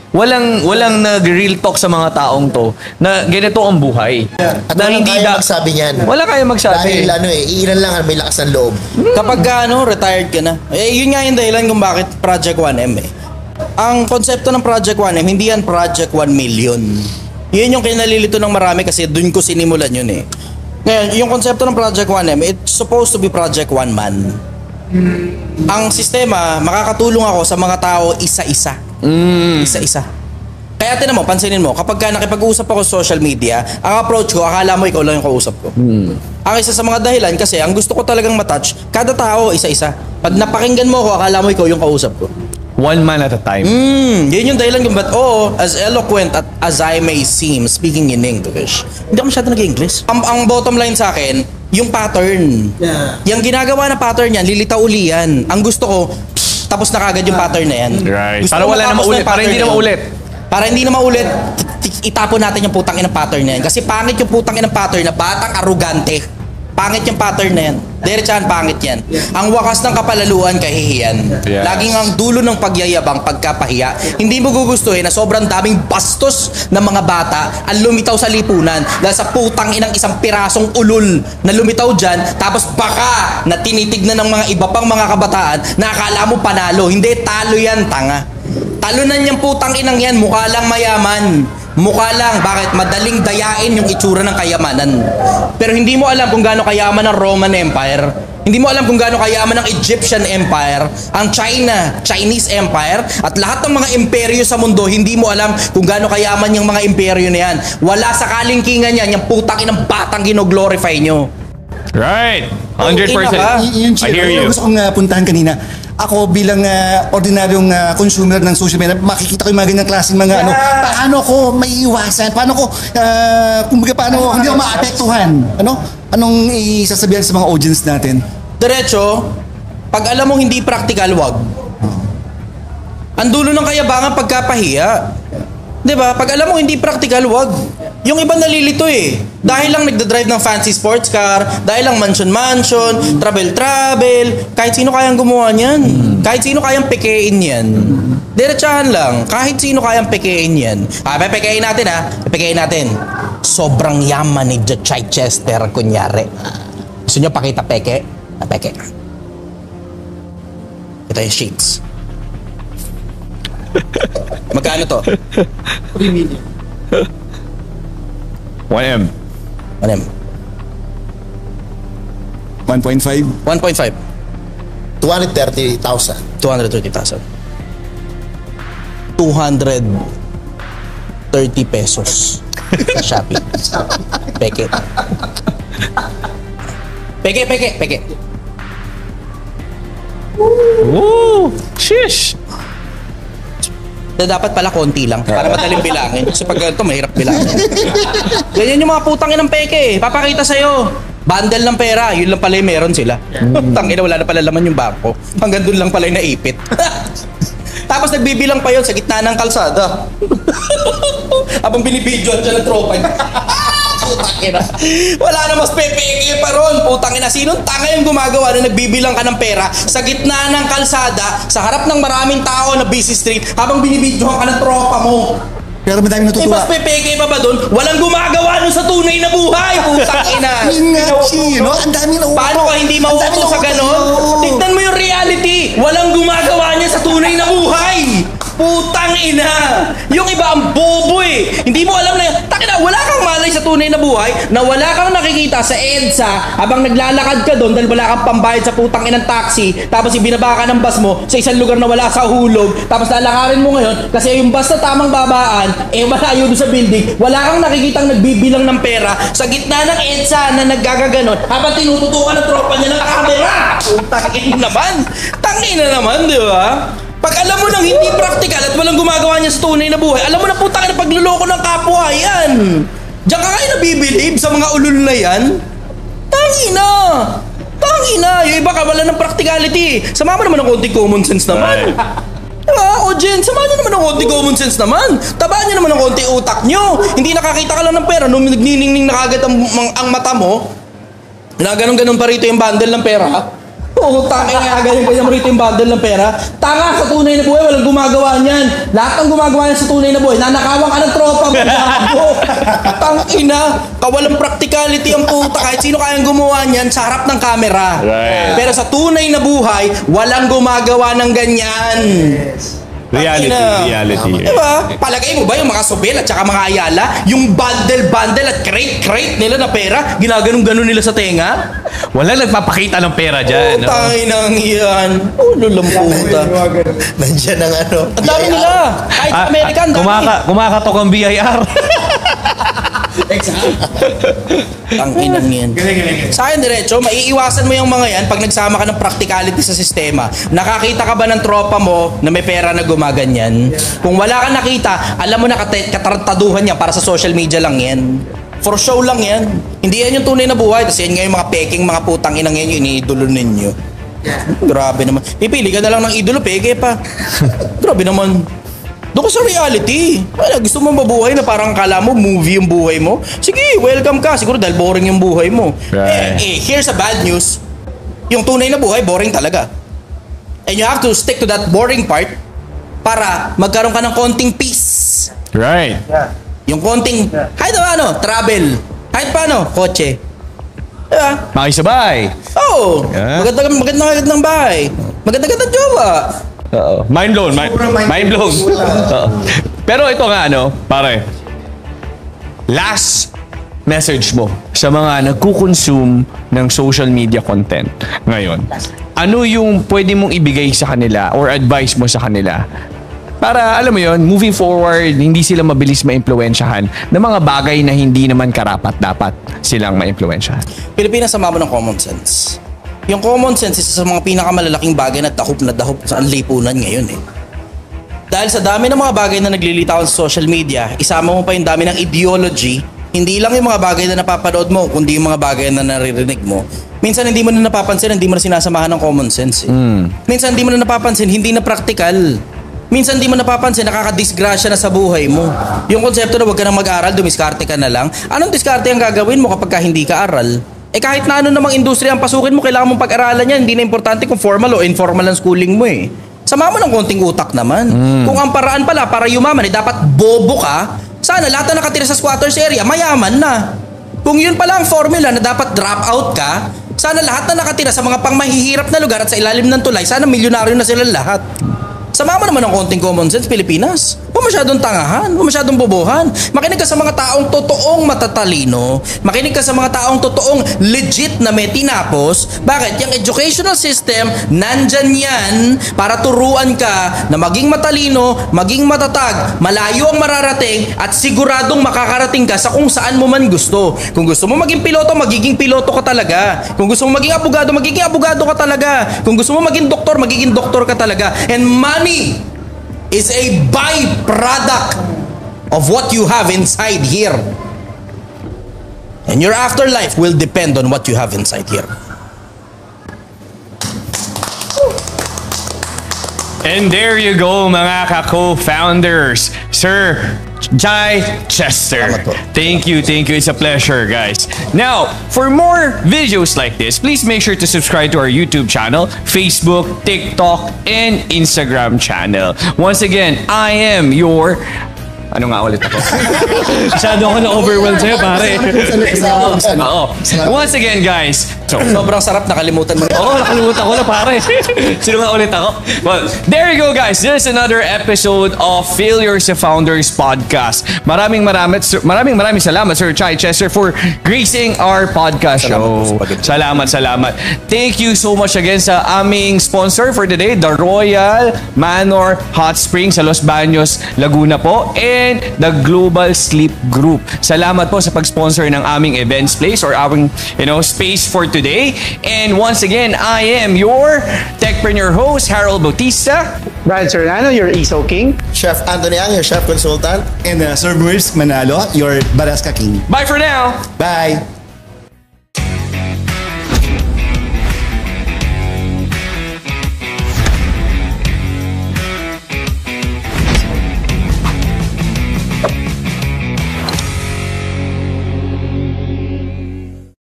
Walang nag-real talk sa mga taong to na ganito ang buhay. At walang kaya magsabi niyan. Wala kaya magsabi. Dahil iilan lang ang may lakas ng loob. Kapag retired ka na. Yun nga yung dahilan kung bakit Project 1M Ang konsepto ng Project 1M, hindi yan Project 1 million. Yun yung kinalilito ng marami kasi dun ko sinimulan yun Ngayon, yung konsepto ng Project 1M, it's supposed to be Project 1 man. Ang sistema, makakatulong ako sa mga tao isa-isa. Isa-isa. Kaya tinan mo, pansinin mo, kapag nakipag-usap ako sa social media, ang approach ko, akala mo ikaw lang yung kausap ko. Ang isa sa mga dahilan kasi, ang gusto ko talagang matouch, kada tao isa-isa. Pag napakinggan mo ako, akala mo ikaw yung kausap ko. One man at a time. Yun yung dahilan kung ba't, as eloquent as I may seem, speaking in English, hindi ako masyado nag-English. Ang bottom line sa akin, yung pattern. Yung ginagawa na pattern yan, lilitaw uli yan. Ang gusto ko, tapos na kagad yung pattern na yan. Right. Gusto Para ko wala na matapos maulit. yung Para pattern hindi na yan. maulit. Para hindi na maulit, itapon natin yung putang inang pattern na yan. Kasi pangit yung putang inang pattern na batang arugante. Pangit yung pattern na yan. Diretsahan pangit yan. Ang wakas ng kapalaluan kahihiyan. Yes. Laging ang dulo ng pagyayabang pagkapahiya. Hindi mo gugustuhin na sobrang daming bastos ng mga bata ang lumitaw sa lipunan dahil sa putang inang isang pirasong ulul na lumitaw dyan tapos baka na tinitignan ng mga iba pang mga kabataan na akala mo panalo. Hindi, talo yan, tanga. Talunan yung putang inang yan, mukha lang mayaman. Mukha lang, bakit? Madaling dayain yung itsura ng kayamanan. Pero hindi mo alam kung gaano kayaman ang Roman Empire. Hindi mo alam kung gaano kayaman ang Egyptian Empire, ang Chinese Empire, at lahat ng mga imperyo sa mundo, hindi mo alam kung gaano kayaman yung mga imperyo na yan. Wala sa kalingkingan yan, yung putang inang batang gino-glorify nyo. Right. 100%. Yun, I hear you. Gusto kong puntahan kanina. Ako bilang ordinaryong consumer ng social media, makikita ko yung mga ganyang klaseng mga paano ko maiiwasan? Paano ko, paano hindi ako maapektuhan? Anong isasabihan sa mga audience natin? Diretso, pag alam mo hindi practical, wag. Ang dulo ng kayabangan pagkapahiya. 'Di ba? Pag alam mo hindi practical, wag. Yung iba nalilito Dahil lang nagda-drive ng fancy sports car, dahil lang mansion, travel, kahit sino kayang gumawa niyan. Kahit sino kayang pekein yan. Diretsahan lang, kahit sino kayang pekein yan. Pekein natin pekein natin. Sobrang yaman ni Chichester, kunyari. Gusto nyo pakita peke? Peke. Ito yung sheets. Magkano to? 3 million. 1M. 1M. 1.5? 1.5. 230,000. 230,000. 230 pesos sa Shopee. Peke. Peke. Woo! Shish! Dapat pala konti lang para madaling bilangin. Kasi pag ganito, mahirap bilangin. Ganyan yung mga putang inang peke. Papakita sa'yo. Bundle ng pera. Yun lang pala yung meron sila. Tangina, wala na pala laman yung bangko. Hanggang dun lang pala yung naipit. Tapos nagbibilang pa yun sa gitna ng kalsada. Habang binibidyoan siya ng tropa niya. Putangina. Wala na mas pepeke pa ron. Putangina, sinong tanga yung gumagawa na nagbibilang ka ng pera sa gitna ng kalsada, sa harap ng maraming tao na busy street, habang binibidyoan ka ng tropa mo? Pero madami natutuwa. Mas pepeke pa ba doon? Walang gumagawa nun sa tunay na buhay. Putangina. Yun nga, no? Ang dami na Paano ka hindi mauuto sa ganon? Tignan mo yung reality. Walang gumagawa niya sa tunay na buhay. Putang ina! Yung iba ang bobo eh. Hindi mo alam na, takina, wala kang malay sa tunay na buhay, na wala kang nakikita sa EDSA habang naglalakad ka doon dahil wala kang pambayad sa putang inang taxi, tapos ibinaba ka ng bus mo sa isang lugar na wala sa hulog, tapos lalakarin mo ngayon kasi yung bus na tamang babaan, malayo doon sa building, wala kang nakikitang nagbibilang ng pera sa gitna ng EDSA na naggagaganon habang tinututukan ng tropa niya ng camera. Putang ina naman. Tangina naman, di ba? Pag alam mo nang hindi practical at walang gumagawa niya sa tunay na buhay, alam mo na putang ina pagluloko ng kapwa yan. Diyan ka kayo nabibilib sa mga ulul na yan? Tangina! Tangina! Yung iba ka wala ng practicality. Sama mo naman ng konting common sense naman. Diba? Audience, sama nyo naman ng konting common sense naman. Tabaan nyo naman ng konting utak nyo. Hindi nakakita ka lang ng pera nung nagniningning na kagad ang mata mo. Na ganun-ganun pa rito yung bundle ng pera. Oo, tangin nga ganyan pa rito yung bundle ng pera. Tanga, sa tunay na buhay, walang gumagawa niyan. Lahat ng gumagawa niyan sa tunay na buhay, nanakawan ka ng tropa mo. Tangina, kawalang practicality ang puta. Kahit sino kayang gumawa niyan sa harap ng camera. Right. Pero sa tunay na buhay, walang gumagawa ng ganyan. Reality. Diba? Palagay mo ba yung mga Sobel at saka mga Ayala, yung bundle at crate nila na pera, ginaganon-ganon nila sa tenga? Wala nagpapakita ng pera dyan. No? Tangin ang yan. Lulang puta. Nandiyan ang ano. Ang dami nila. Kahit sa Amerika, ang dami. Kumakatok ang BIR. Tangin ang yan. Sa akin diretso, maiiwasan mo yung mga yan pag nagsama ka ng practicality sa sistema. Nakakita ka ba ng tropa mo na may pera na gumaganyan? Kung wala kang nakita, alam mo na katartaduhan niya para sa social media lang yan. For show lang yan. Hindi yan yung tunay na buhay. Tapos yan nga yung mga peking, mga putang inang yan yung iniidolo ninyo. Grabe naman. Pipili ka na lang ng idolo, peke pa. Grabe naman. Doon ka sa reality. Wala, gusto mo mabuhay na parang kala mo movie yung buhay mo? Sige, welcome ka. Siguro dahil boring yung buhay mo. Right. Here's a bad news. Yung tunay na buhay, boring talaga. And you have to stick to that boring part para magkaroon ka ng konting peace. Right. Yung konting, kahit ano, travel. Kahit paano, kotse. Diba? Makisabay. Oo. Yeah. Magandang bahay. Magandang jowa. Mind blown. Mind blown. Pero ito nga, pare. Last message mo sa mga nagkukonsume ng social media content ngayon. Ano yung pwede mong ibigay sa kanila or advice mo sa kanila? Para, alam mo yon, moving forward, hindi sila mabilis maimpluwensyahan ng mga bagay na hindi naman karapat-dapat silang maimpluwensyahan. Pilipinas, sama mo ng common sense. Yung common sense isa sa mga pinakamalalaking bagay na dahop sa lipunan ngayon eh. Dahil sa dami ng mga bagay na naglilitawan sa social media, isama mo pa yung dami ng ideology, hindi lang yung mga bagay na napapanood mo, kundi yung mga bagay na naririnig mo. Minsan hindi mo na napapansin, hindi mo na sinasamahan ng common sense eh. Minsan hindi mo na napapansin, hindi na practical. Minsan di mo napapansin, nakakadisgrasya na sa buhay mo. Yung konsepto na huwag ka nang mag-aral, dumiskarte ka na lang. Anong diskarte ang gagawin mo kapag hindi ka aral? Kahit na ano namang industriya ang pasukin mo, kailangan mong pag-aralan yan. Hindi na importante kung formal o informal ang schooling mo eh. Sama mo ng konting utak naman. Kung ang paraan pala para yumaman dapat bobo ka, sana lahat na nakatira sa squatters area, mayaman na. Kung yun pala ang formula na dapat drop out ka, sana lahat na nakatira sa mga pangmahihirap na lugar at sa ilalim ng tulay, sana milyonaryo na sila lahat. Sama mo naman ng konting common sense, Pilipinas. Huwag masyadong tangahan, huwag masyadong bobohan. Makinig ka sa mga taong totoong matatalino. Makinig ka sa mga taong totoong legit na may tinapos. Bakit? Yung educational system, nandyan yan para turuan ka na maging matalino, maging matatag, malayo ang mararating at siguradong makakarating ka sa kung saan mo man gusto. Kung gusto mo maging piloto, magiging piloto ka talaga. Kung gusto mo maging abogado, magiging abogado ka talaga. Kung gusto mo maging doktor, magiging doktor ka talaga. And money is a byproduct of what you have inside here. And your afterlife will depend on what you have inside here. And there you go, mga ka-co-founders. Sir Jai Chester. Thank you. It's a pleasure, guys. Now, for more videos like this, please make sure to subscribe to our YouTube channel, Facebook, TikTok, and Instagram channel. Once again, I am your... Ano nga ulit ako? Masyado ako na-overwhelmed sa'yo, pare. Once again, guys, Sobrang sarap, nakalimutan mo. Oo, nakalimutan ko na pare. Sino nga ulit ako? Well, there you go guys. This is another episode of Failures to Founders podcast. Maraming salamat Sir Chai Chester for gracing our podcast show. Salamat. Thank you so much again sa aming sponsor for today, the Royal Manor Hot Springs sa Los Baños, Laguna po, and the Global Sleep Group. Salamat po sa pag-sponsor ng aming events place or our space for today. And once again, I am your techpreneur host, Harold Bautista. Brad Serrano, your ESO King. Chef Anthony Ang, your chef consultant. And Sir Bruce Manalo, your Baraska King. Bye for now. Bye.